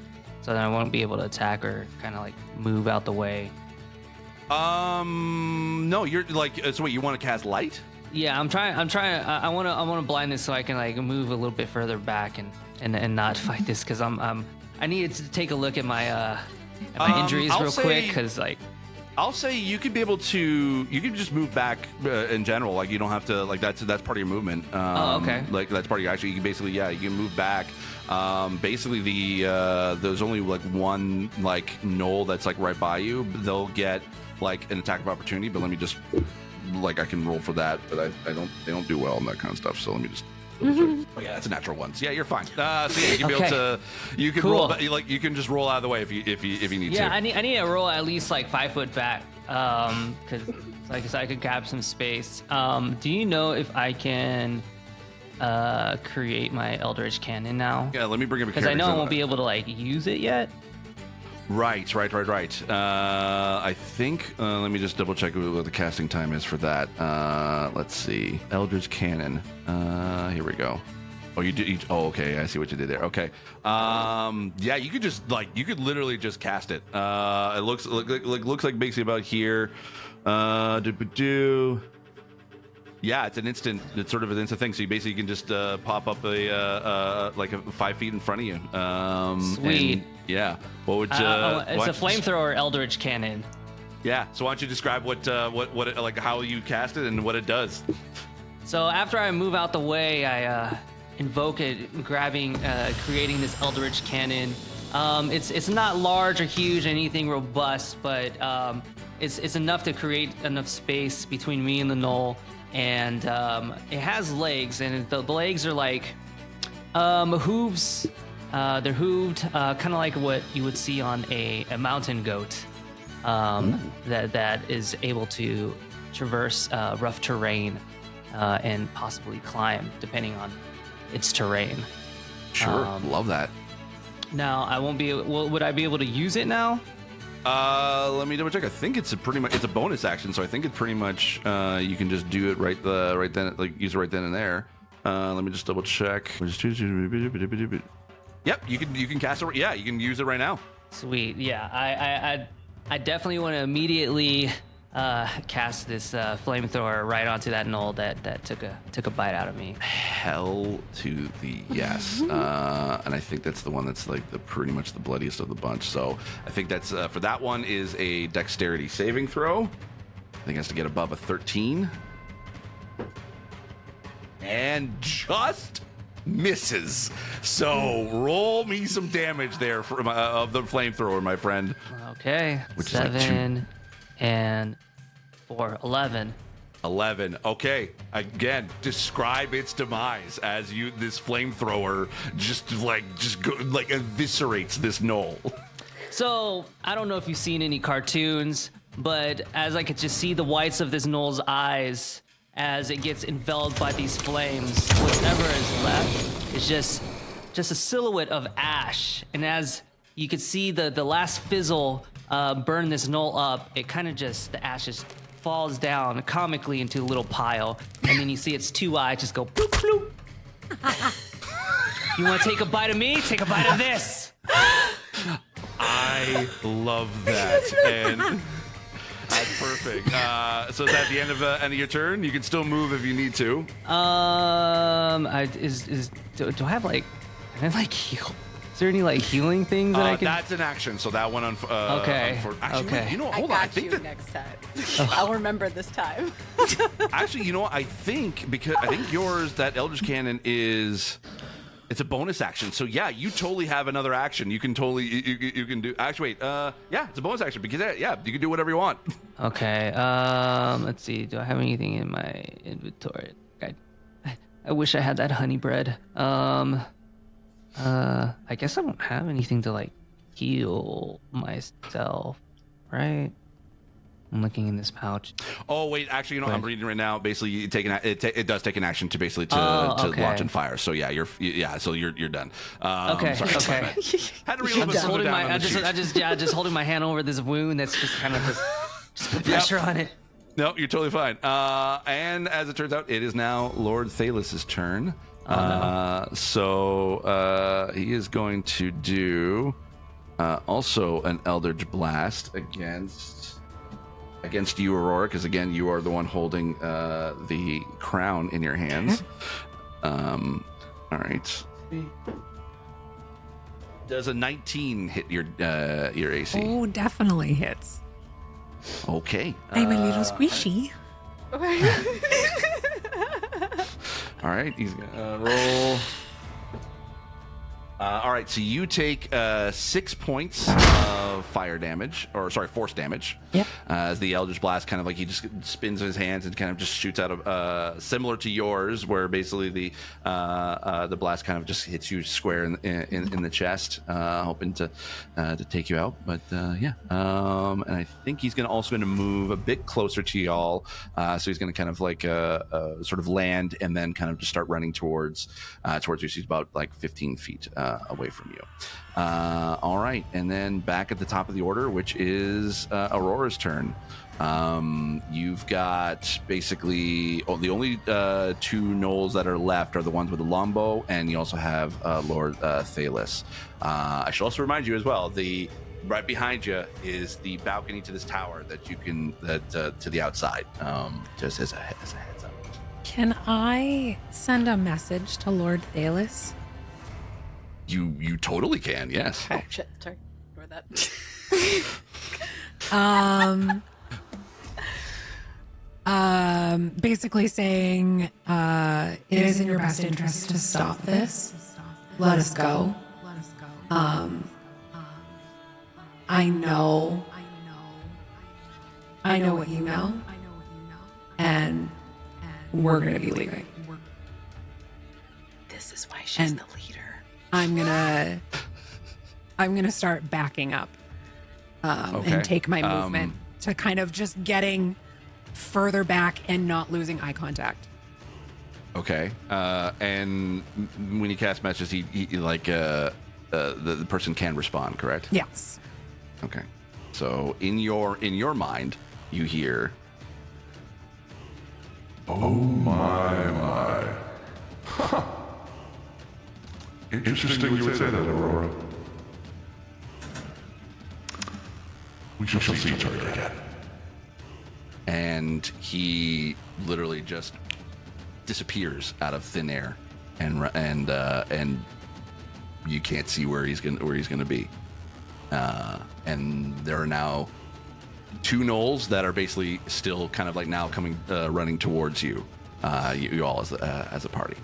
so that I won't be able to attack or kind of like move out the way? No, you're like. So wait, you want to cast light? Yeah, I'm trying. I want to blind this so I can like move a little bit further back and not fight this because I need to take a look at my injuries I'll real quick because like. I'll say you could be able to. You can just move back in general. Like you don't have to. Like that's part of your movement. Okay. Like that's part of your action. You can basically you can move back. Basically there's only like one like knoll that's like right by you. They'll get like an attack of opportunity. But let me just I can roll for that. But they don't do well on that kind of stuff. So let me just. Oh yeah, that's a natural one. So yeah, you're fine. So yeah, you can be able to. You can Cool. roll. You can just roll out of the way if you need to. Yeah, I need to roll at least like 5 foot back, because so I could grab some space. Do you know if I can create my Eldritch Cannon now? Yeah, let me bring up a Because I know I character. won't be able to like use it yet. Right. I think. Let me just double check what the casting time is for that. Let's see. Eldritch Cannon. Here we go. Oh, you did. Oh, okay. I see what you did there. Okay. Yeah, you could just you could literally just cast it. It looks like basically about here. Yeah, it's an instant. It's sort of an instant thing. So you basically can just pop up a 5 feet in front of you. Sweet. And, yeah. What would It's a flamethrower Eldritch Cannon. Yeah. So why don't you describe what it, like how you cast it and what it does? So after I move out the way, I invoke it, creating this Eldritch Cannon. It's not large or huge, anything robust, but it's enough to create enough space between me and the knoll. And it has legs, and the legs are like hooves. They're hooved, kind of like what you would see on a mountain goat that is able to traverse rough terrain and possibly climb, depending on its terrain. Sure, love that. Now, I won't be. Would I be able to use it now? Let me double check. I think it's a bonus action, so I think it's pretty much you can just do it right then, like use it right then and there. Let me just double check. Yep, you can cast it. Yeah, you can use it right now. Sweet. Yeah, I definitely want to immediately cast this flamethrower right onto that knoll that took a bite out of me. Hell to the yes. And I think that's the one that's like pretty much the bloodiest of the bunch. So I think that's for that one is a dexterity saving throw. I think it has to get above a 13. And just misses. So roll me some damage there for of the flamethrower, my friend. Okay. Which is like 7 and 4, 11. 11. Okay. Again, describe its demise as this flamethrower just eviscerates this knoll. So I don't know if you've seen any cartoons, but as I could just see the whites of this knoll's eyes as it gets enveloped by these flames, whatever is left is just a silhouette of ash. And as you could see the last fizzle burn this knoll up. It kind of just, the ash just falls down comically into a little pile, and then you see its 2 eyes just go bloop bloop. You want to take a bite of me? Take a bite of this. I love that, and that's perfect. So is that the end of your turn? You can still move if you need to. Do I have like, can I like heal? Is there any like healing things that I can? That's an action, so that one. Okay. Actually, Okay. wait, you know, I hold got on. I think you that next time. I'll remember this time. actually, you know what? I think yours, that Eldritch Cannon is. It's a bonus action, so yeah, you totally have another action. You can totally you can do. Actually, wait, yeah, it's a bonus action because yeah, you can do whatever you want. Okay. Let's see. Do I have anything in my inventory? I wish I had that honey bread. I guess I don't have anything to like heal myself, right? I'm looking in this pouch. Oh wait, actually, you know, I'm reading right now. Basically, it does take an action to basically to okay. launch and fire. So yeah, you're done. Okay. Sorry, Okay. Had to read a little I'm bit just further holding down my, on the sheet. just holding my hand over this wound that's just kind of just put pressure on it. No, you're totally fine. And as it turns out, it is now Lord Thalus's turn. So he is going to do also an Eldritch Blast against you, Aurora, because again, you are the one holding the crown in your hands. All right. Does a 19 hit your AC? Oh, definitely hits. Okay. I'm a little squishy. All right, he's gonna roll. All right, so you take 6 points of fire damage, or sorry, force damage. Yep. As the Eldritch Blast kind of like he just spins his hands and kind of just shoots out of similar to yours, where basically the blast kind of just hits you square in the chest, hoping to take you out. But yeah, and I think he's also going to move a bit closer to y'all. So he's going to kind of like sort of land and then kind of just start running towards you. So he's about like 15 feet away from you. All right, and then back at the top of the order, which is Aurora's turn. You've got basically the only 2 gnolls that are left are the ones with the longbow, and you also have Lord Thalus. I should also remind you as well, right behind you is the balcony to this tower that you can to the outside. Just as a heads up. Can I send a message to Lord Thalus? You totally can, yes. Oh shit! Sorry, ignore that. Basically saying, it is in your best interest to stop this. Let us go. I know what you know, and we're gonna be leaving. This is why she's And- the leader. I'm gonna start backing up, Okay. and take my movement to kind of just getting further back and not losing eye contact. Okay. And when you cast messages, he like the person can respond, correct? Yes. Okay. So in your mind, you hear, Oh my. Huh. Interesting you would say that, Aurora. We shall see each other again. and he literally just disappears out of thin air, and you can't see where he's gonna be. And there are now 2 gnolls that are basically still kind of like now coming running towards you, you all as a party.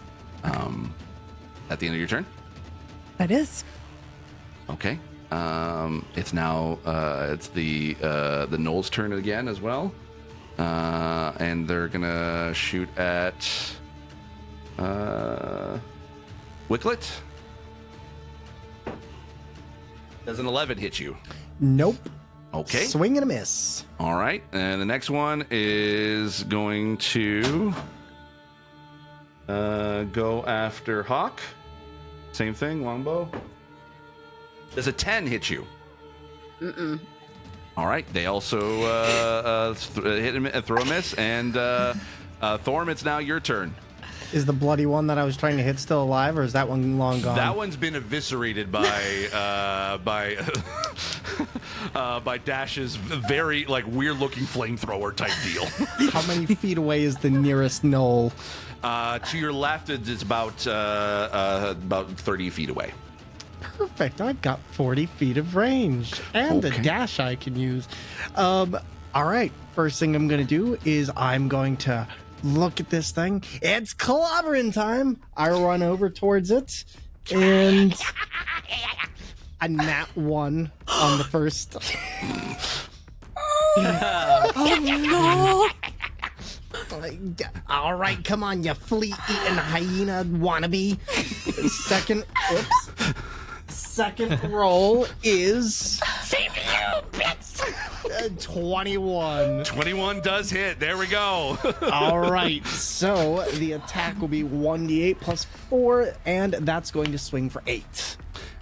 At the end of your turn. That is. Okay. It's now it's the Knoll's turn again as well, and they're gonna shoot at Wicklet. Does an 11 hit you? Nope. Okay. Swing and a miss. All right, and the next one is going to go after Hawk. Same thing, longbow. Does a 10 hit you? Mm-mm. All right. They also hit him, throw a miss, and Thorm, it's now your turn. Is the bloody one that I was trying to hit still alive, or is that one long gone? That one's been eviscerated by by Dash's very weird looking flamethrower type deal. How many feet away is the nearest knoll? To your left, it's about 30 feet away. Perfect. I've got 40 feet of range and a dash I can use. All right. First thing I'm going to do is I'm going to look at this thing. It's clobbering time. I run over towards it and a nat 1 on the first. Oh All right, come on, you flea-eating hyena wannabe. Second roll is 21. 21 does hit. There we go. All right, so the attack will be 1d8 plus 4, and that's going to swing for 8.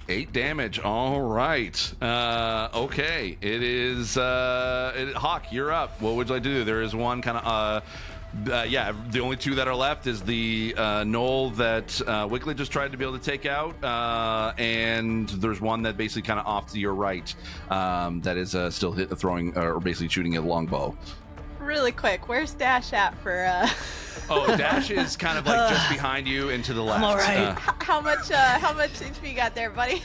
8 damage. All right. Okay. It is Hawk, you're up. What would you like to do? There is one kind of the only two that are left is the knoll that Wiggly just tried to be able to take out, and there's one that basically kind of off to your right that is still throwing or basically shooting a longbow. Really quick, where's Dash at for? Oh, Dash is kind of just behind you and to the left. I'm all right. How much HP you got there, buddy?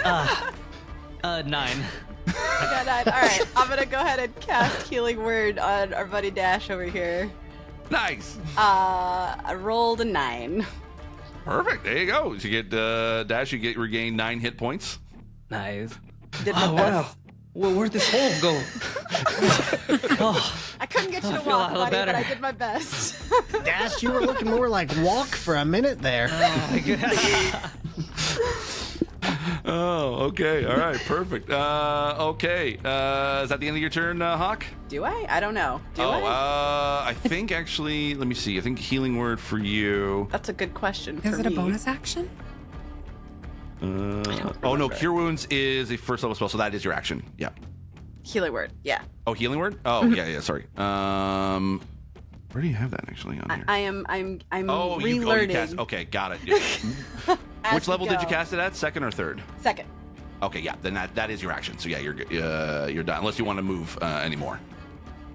9. I got 9. All right, I'm gonna go ahead and cast Healing Word on our buddy Dash over here. Nice. I rolled a 9. Perfect. There you go. So you get Dash. You regain 9 hit points. Nice. Did my best. Well, where'd this hole go? I couldn't get you to feel a walk, lot buddy, better. but I did my best. Dash, you were looking more like walk for a minute there. Oh, okay. All right. Perfect. Okay. Is that the end of your turn, Hawk? Do I? I don't know. Do I? I think actually, let me see. I think Healing Word for you. That's a good question. Is for it a me. bonus action? Oh no, Cure Wounds is a first level spell, so that is your action. Yeah. Healing Word. Yeah. Oh, Healing Word. Oh, yeah. Sorry. Where do you have that actually on here? I'm Oh, you relearning. cast. Okay, got it. Yeah. as Which we level did you go. cast it at? Second or third? Second. Okay, yeah. Then that is your action. So yeah, you're done. Unless you want to move anymore.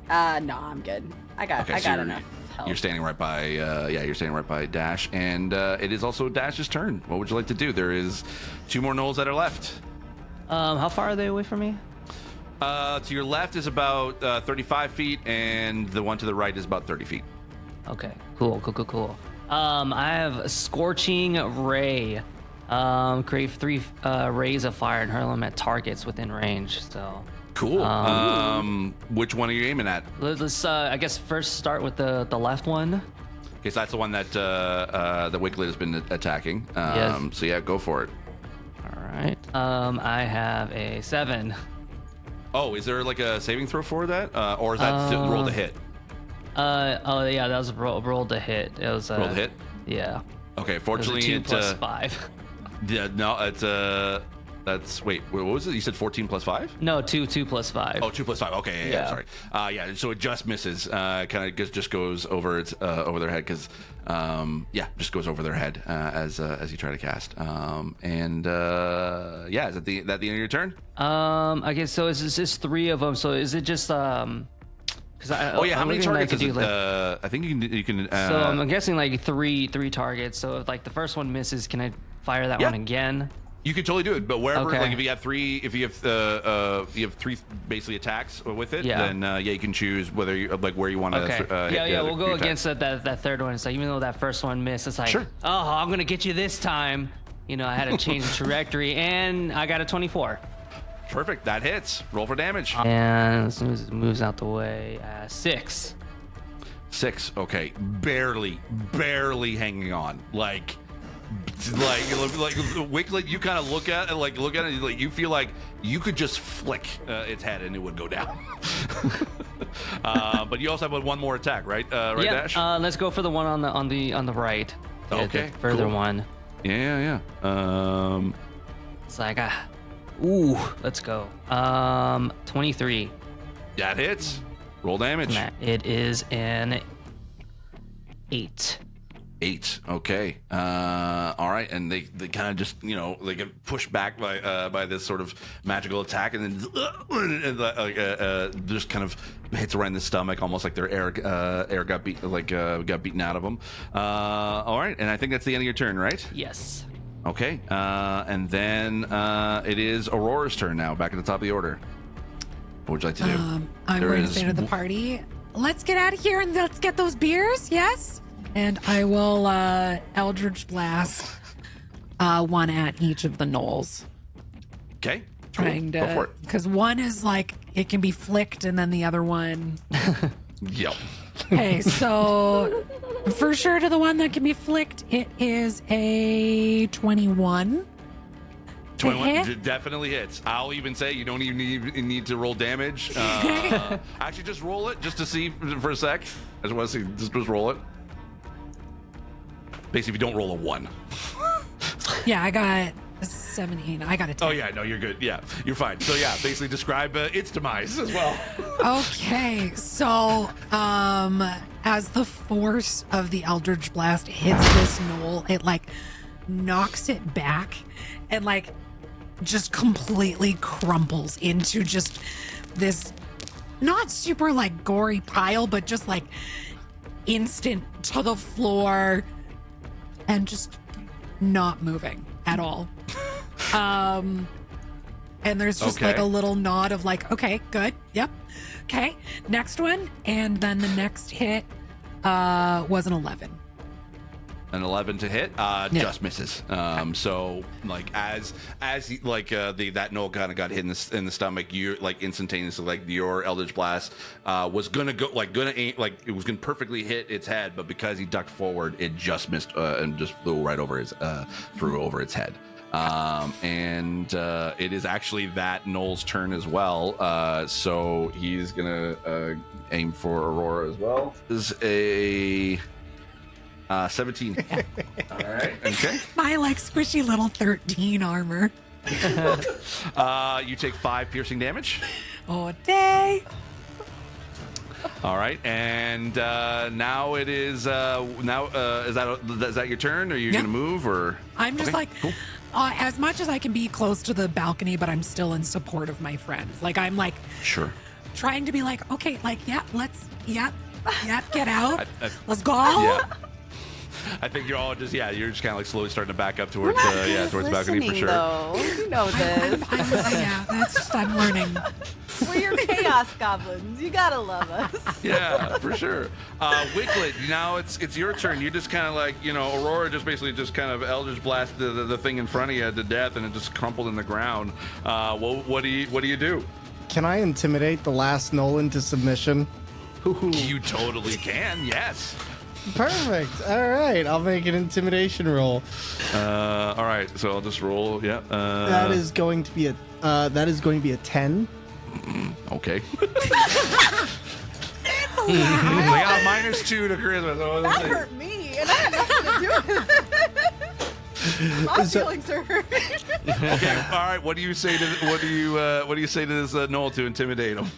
No, I'm good. I got So enough help. you're standing right by you're standing right by Dash, and it is also Dash's turn. What would you like to do? There is 2 more gnolls that are left. How far are they away from me? To your left is about 35 feet, and the one to the right is about 30 feet. Okay, cool. I have a Scorching Ray. Create 3 rays of fire and hurl them at targets within range. So Cool. Which one are you aiming at? let's I guess first start with the left one. Okay, so that's the one that the Wigglet has been attacking. Yes. So yeah, go for it. All right. I have a 7. Oh, is there like a saving throw for that, or is that roll to hit? Oh yeah, that was roll to hit. It was Roll to hit. Yeah. Okay, It was a fortunately, 2 plus 5. Yeah, no, it's that's what was it? You said 14 plus 5? No, 2 plus 5. Oh, 2 plus 5. Okay, yeah. Sorry. Yeah, so it just misses. Kind of just goes over its over their head because just goes over their head as you try to cast. Yeah, is that the end of your turn? Okay, so is this 3 of them? So is it just Because How many targets is it? Like, I think you can. so I'm guessing like three targets. So if like the first one misses, can I fire that Yeah. one again? You could totally do it, but wherever, Okay. like if you have 3 basically attacks with it, Yeah. then you can choose whether you where you want to. Okay. We'll go your attack. against that third one. So even though that first one missed, it's like, Sure. oh, I'm gonna get you this time. You know, I had to change the trajectory, and I got a 24. Perfect. That hits. Roll for damage. And as soon as it moves out the way, 6. 6. Okay. Barely hanging on. Like Wigglet, you kind of look at it, like you feel like you could just flick its head and it would go down. But you also have one more attack, right? Right, Dash? Let's go for the one on the right. Okay, the further cool. one. Yeah. It's like, let's go. 23. That hits. Roll damage. It is an 8. 8. Okay. All right. And they kind of just, they get pushed back by this sort of magical attack, and then just kind of hits right in the stomach, almost like their air got beaten out of them. All right. And I think that's the end of your turn, right? Yes. Okay. And then it is Aurora's turn now, back at the top of the order. What would you like to do? I'm There going to is- say to the party, let's get out of here and let's get those beers, yes? And I will Eldritch Blast one at each of the gnolls. Okay. Trying Go for to, it. because one is like, it can be flicked, and then the other one. Yep. Okay, so for sure to the one that can be flicked, it is a 21. 21 hit? definitely hits. I'll even say you don't even need to roll damage. Actually, just roll it just to see for a sec. I just want to see. Just roll it. Basically, if you don't roll a 1. Yeah, I got a 17. I got a 10. Oh yeah, no, you're good. Yeah, you're fine. So yeah, basically describe its demise as well. Okay, so as the force of the Eldritch Blast hits this gnoll, it like knocks it back and like just completely crumples into just this not super like gory pile, but just like instant to the floor and just not moving at all. And there's just like Okay. a little nod of like, okay, good. Yep. Okay. Next one. And then the next hit was an 11. An 11 to hit, just misses. So like as he, like that knoll kind of got hit in the stomach, you like instantaneously like your Eldritch Blast was gonna aim, like it was gonna perfectly hit its head, but because he ducked forward, it just missed and just flew right over through over its head. And it is actually that Noel's turn as well. So he's gonna aim for Aurora as well. This is a 17. All right. Okay. My like squishy little 13 armor. You take 5 piercing damage. Oh, day. All right, and now it is. Is that your turn? Are you Yeah. gonna move or? I'm just Okay, like, cool. as much as I can be close to the balcony, but I'm still in support of my friends. Like, I'm like Sure. trying to be like, okay, like, yeah, let's, get out. I- Let's go. Yeah. I think you're all you're just kind of like slowly starting to back up towards towards the balcony for sure. Though. You know this. Yeah, that's just, I'm learning. We're your chaos goblins. You gotta love us. Yeah, for sure. Wiglet, now it's your turn. You just kind of like, Aurora just basically just kind of Eldritch Blast the thing in front of you to death, and it just crumpled in the ground. What do you do? Can I intimidate the last Nolan to submission? You totally can, yes. Perfect. All right, I'll make an intimidation roll. All right, so I'll just roll. Yeah. That is going to be a 10. Okay. I got a -2 to charisma. So That hurt me, and I had nothing to do with it. My feelings are hurt. Okay. All right. What do you say to this Noel to intimidate him?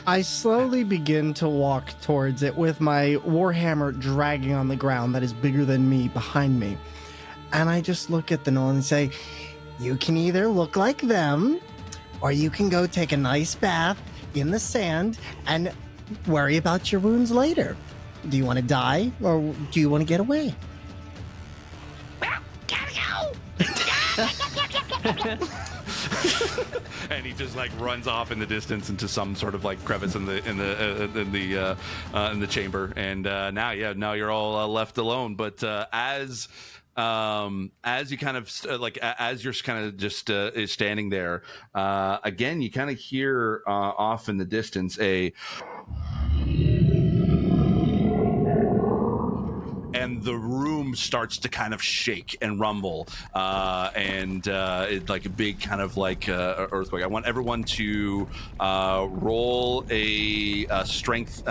I slowly begin to walk towards it with my warhammer dragging on the ground that is bigger than me behind me. And I just look at the Nolan and say, you can either look like them, or you can go take a nice bath in the sand and worry about your wounds later. Do you want to die, or do you want to get away? And he just like runs off in the distance into some sort of like crevice in the chamber. And now you're all left alone. But as you kind of as you're kind of just standing there, again, you kind of hear off in the distance and the room starts to kind of shake and rumble, and it's like a big kind of like earthquake. I want everyone to roll a strength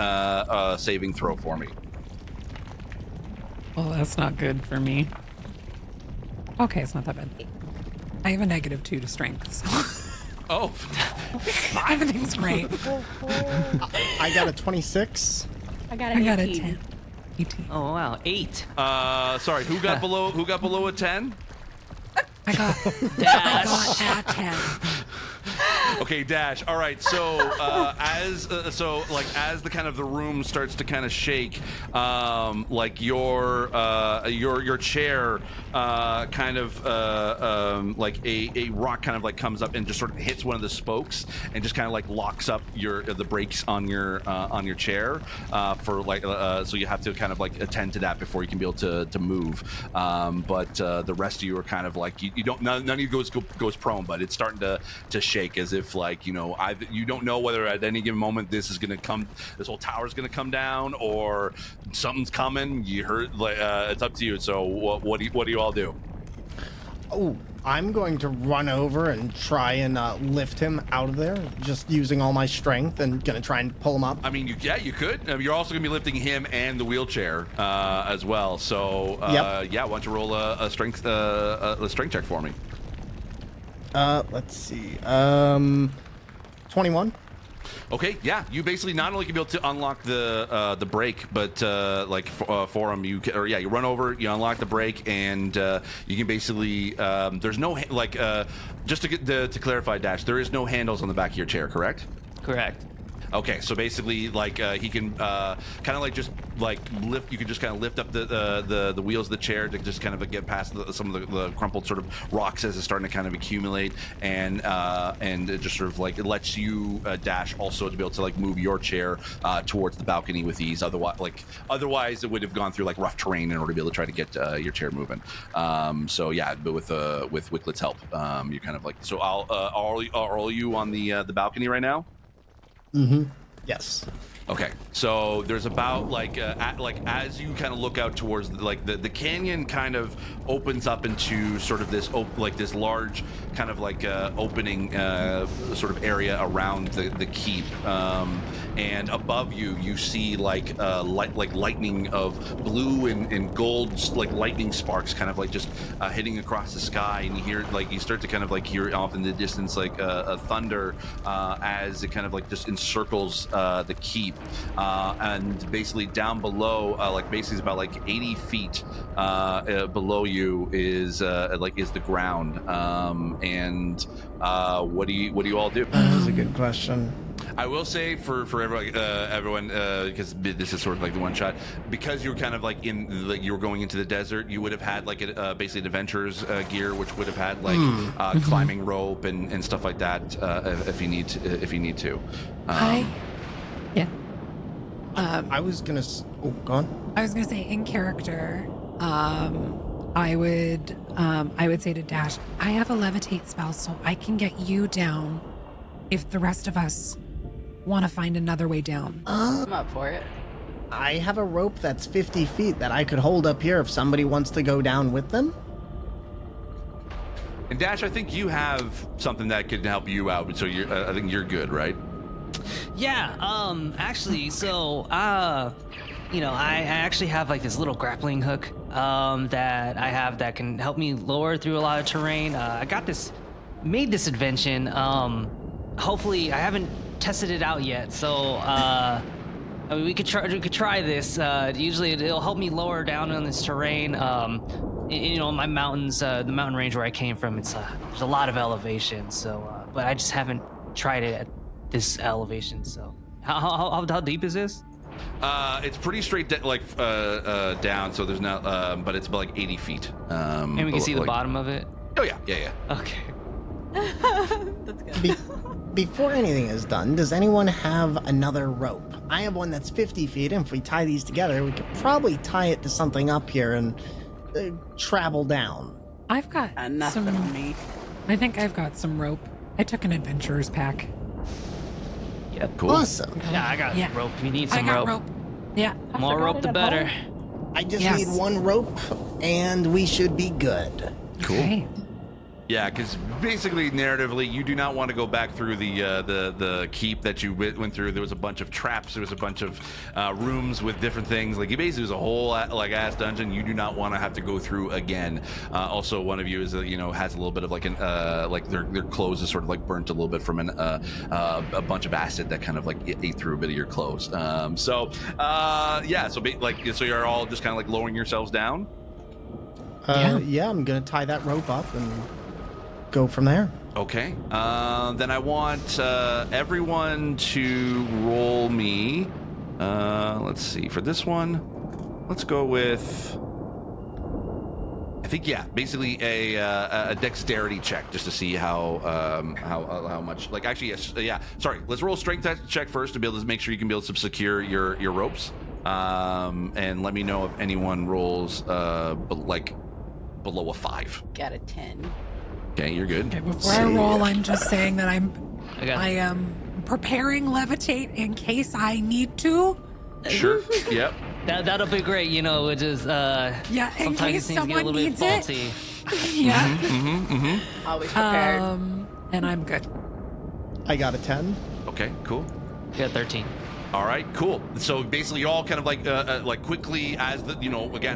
saving throw for me. Oh, that's not good for me. Okay, it's not that bad. I have a -2 to strength, so Oh, everything's great. I got a 26. I got I an got a 18. 10. 18. Oh wow, 8. sorry. Who got below a 10? I got Dash. a 10. Okay, Dash. All right. So as the kind of the room starts to kind of shake, like your chair kind of like a rock kind of like comes up and just sort of hits one of the spokes and just kind of like locks up the brakes on your chair for like so you have to kind of like attend to that before you can be able to move. But the rest of you are kind of like you don't none of you goes prone, but it's starting to shake as if like you don't know whether at any given moment this whole tower is gonna come down or something's coming. You heard it's up to you. So what do you all do? Oh, I'm going to run over and try and lift him out of there, just using all my strength, and gonna try and pull him up. I mean, you could. You're also gonna be lifting him and the wheelchair as well. So Yep. yeah, why don't you roll a strength check for me? Let's see. 21. Okay, yeah, you basically not only can be able to unlock the brake, but for him, you run over, you unlock the brake, and you can basically there's no just to clarify, Dash, there is no handles on the back of your chair, correct? Correct. Okay, so basically, like he can kind of like just like lift. You can just kind of lift up the wheels of the chair to just kind of get past some of the crumpled sort of rocks as it's starting to kind of accumulate, and it just sort of like it lets you Dash also to be able to like move your chair towards the balcony with ease. Otherwise it would have gone through like rough terrain in order to be able to try to get your chair moving. So yeah, but with Wicklet's help, you kind of like so. Are you on the balcony right now? Mm-hmm. Yes. Okay, so there's about as you kind of look out towards the canyon kind of opens up into sort of this this large kind of like opening sort of area around the keep, and above you see like lightning of blue and gold like lightning sparks kind of like just hitting across the sky, and you hear you start to kind of like hear off in the distance like a thunder as it kind of like just encircles the keep. And basically down below, basically it's about like 80 feet below you is the ground. And what do you all do? That's a good question. I will say for everyone because this is sort of like the one shot, because you're kind of like you were going into the desert, you would have had like basically an adventurer's gear, which would have had like climbing rope and stuff like that if you need to. Yeah. I was gonna. Oh, go on. I was gonna say in character, I would say to Dash, I have a levitate spell, so I can get you down if the rest of us want to find another way down. I'm up for it. I have a rope that's 50 feet that I could hold up here if somebody wants to go down with them. And Dash, I think you have something that could help you out, so I think you're good, right? Yeah, actually, so, I actually have like this little grappling hook, that I have that can help me lower through a lot of terrain. I made this invention. Hopefully, I haven't tested it out yet, so, I mean, we could try this. Usually it'll help me lower down on this terrain. My mountains, the mountain range where I came from, there's a lot of elevation, so, but I just haven't tried it at this elevation. So how deep is this? It's pretty straight down, so there's not but it's about like 80 feet, And we can see the bottom of it. Oh yeah. Okay. That's good. Before anything is done, does anyone have another rope? I have one that's 50 feet, and if we tie these together, we could probably tie it to something up here and travel down. I've got Enough some. of me. I think I've got some rope. I took an adventurer's pack. Yep. Cool. Awesome. Yeah, I got rope. If you need some I got rope. Yeah. More forgot rope, it the at better. home. I just Yes. need one rope, and we should be good. Cool. Okay. Yeah, because basically, narratively, you do not want to go back through the keep that you went through. There was a bunch of traps. There was a bunch of rooms with different things. Like, it basically was a whole ass dungeon. You do not want to have to go through again. Also, one of you is has a little bit of like an their clothes is sort of like burnt a little bit from a bunch of acid that kind of like ate through a bit of your clothes. So you're all just kind of like lowering yourselves down. Yeah, I'm gonna tie that rope up and go from there. Okay. Then I want everyone to roll me. Let's see. For this one, let's go with. I think basically a dexterity check just to see how much. Like actually, yes, Sorry. Let's roll a strength check first to be able to make sure you can be able to secure your ropes. And let me know if anyone rolls below a 5. Got a 10. Okay, you're good. Okay, before I roll, I'm just saying that I it. am preparing levitate in case I need to. Sure. Yep. That'll be great. Which is Yeah, in sometimes case things get a someone little bit needs it. faulty. Yeah. Always prepared. And I'm good. I got a 10. Okay. Cool. Yeah, 13. All right, cool. So basically, you're all kind of like quickly as the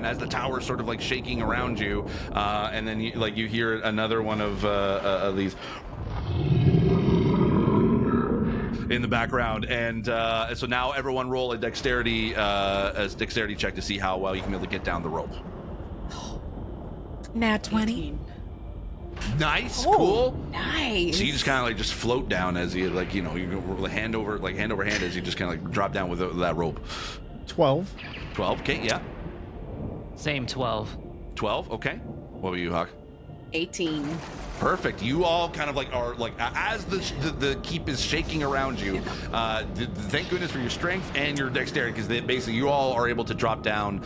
as the tower sort of like shaking around you, and then you hear another one of these in the background, and so now everyone roll a dexterity check to see how well you can be able to get down the rope. Nat 20. Nice, Oh, cool. Nice. So you just kind of like just float down as you you go hand over hand as you just kind of like drop down with that rope. 12. 12. Okay, yeah. Same 12. 12. Okay. What about you, Hawk? 18. Perfect. You all kind of like are like as the keep is shaking around you. Thank goodness for your strength and your dexterity, because basically you all are able to drop down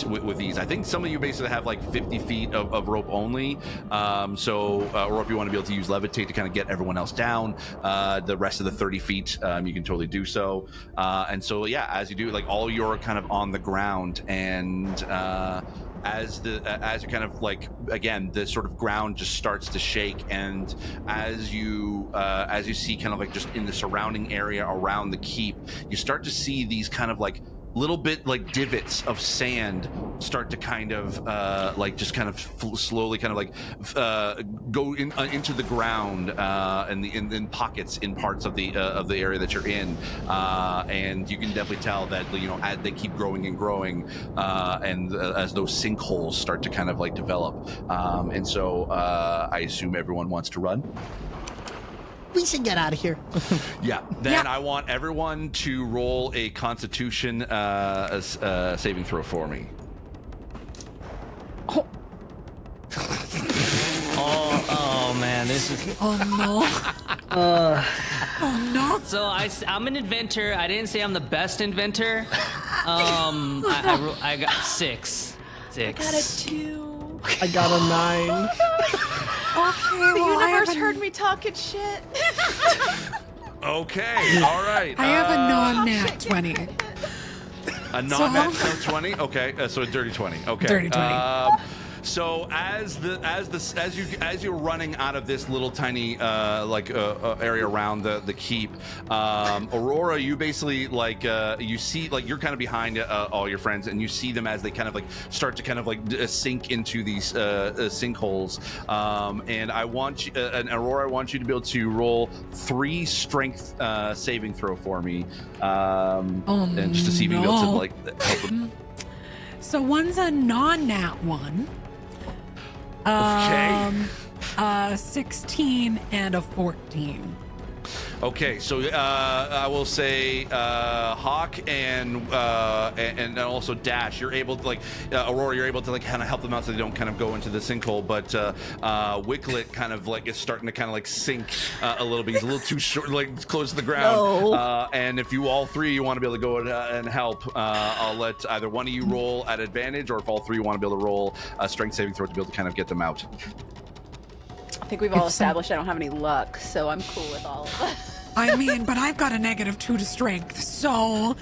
with ease. I think some of you basically have like 50 feet of rope only. Or if you want to be able to use levitate to kind of get everyone else down, the rest of the 30 feet, you can totally do so. And so as you do, like all you're kind of on the ground, and as you kind of like, again, the sort of ground just starts to shake, and as you see kind of like just in the surrounding area around the keep, you start to see these kind of like little bit like divots of sand start to kind of slowly kind of like go into the ground in pockets in parts of the area that you're in, and you can definitely tell that as they keep growing and growing, and as those sinkholes start to kind of like develop, and so I assume everyone wants to run. We should get out of here. Yeah. Then I want everyone to roll a Constitution saving throw for me. Oh man, this is. Oh no. Oh no. So I'm an inventor. I didn't say I'm the best inventor. I got 6. I got a 2. I got a 9. Okay, The well, universe heard me talking shit. Okay. All right. I have a non-nat 20. A non-nat 20. Okay. So a dirty 20. Okay. Dirty 20. So as you're running out of this little tiny area around the keep, Aurora, you basically you see you're kind of behind all your friends, and you see them as they kind of like start to kind of like sink into these sinkholes. And I want you, and Aurora, I want you to be able to roll 3 strength saving throw for me, and just to see if you can be able to like help them. So one's a non-nat 1. Okay. 16 and a 14. Okay, so I will say Hawk and also Dash, you're able to Aurora, you're able to kind of help them out so they don't kind of go into the sinkhole. But Wicklet kind of is starting to kind of sink a little bit. He's a little too short, close to the ground. No. And if you all 3 you want to be able to go and help, I'll let either one of you roll at advantage, or if all 3 want to be able to roll a strength saving throw to be able to kind of get them out. I think we've all established I don't have any luck, so I'm cool with all of that. I mean, but I've got a -2 to strength, so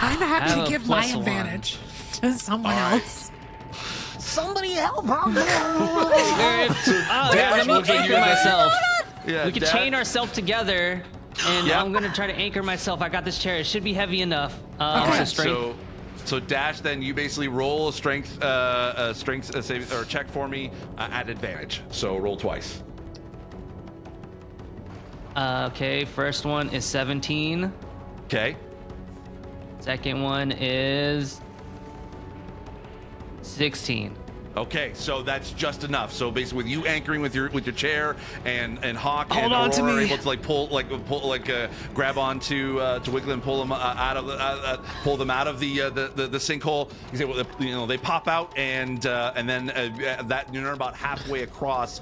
I'm happy to give my advantage to someone else. Somebody help him! Let me anchor myself. Yeah, We could chain ourselves together, and Yeah. I'm gonna try to anchor myself. I got this chair. It should be heavy enough. Okay. So strength. So Dash, then you basically roll a strength save or check for me at advantage. So roll twice. Okay, first one is 17. Okay. Second one is 16. Okay, so that's just enough. So basically, with you anchoring with your chair and Hawk Hold and on to Aurora are me. able to grab onto to Wiggle and pull them out of the sinkhole. You say, well, they pop out and then that you're about halfway across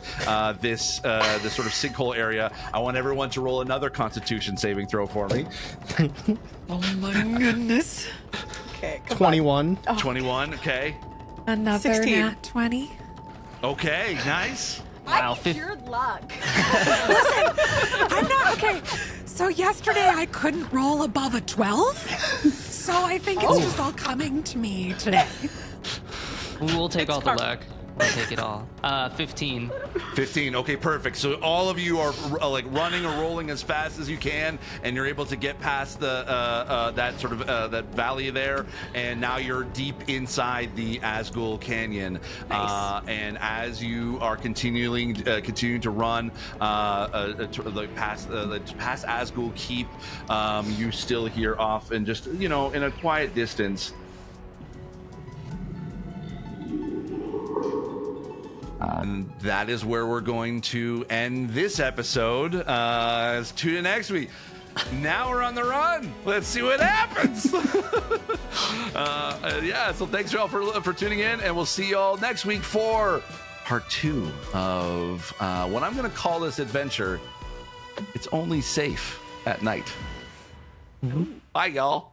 this sort of sinkhole area. I want everyone to roll another Constitution saving throw for me. Oh my goodness. Okay, come 21. 21. Okay. Another 16. nat 20. Okay. Nice. Wow, I pure luck. I'm not okay. So yesterday I couldn't roll above a 12. So I think it's just all coming to me today. We'll take all the luck. We'll take it all. 15. 15. Okay, perfect. So all of you are like running or rolling as fast as you can, and you're able to get past the that sort of that valley there, and now you're deep inside the Asgul Canyon. Nice. And as you are continuing to run past Asgul Keep, you still hear off and just in a quiet distance. And that is where we're going to end this episode. Tune in next week. Now we're on the run. Let's see what happens. So thanks y'all for tuning in, and we'll see y'all next week for part 2 of what I'm going to call this adventure. It's only safe at night. Bye, y'all.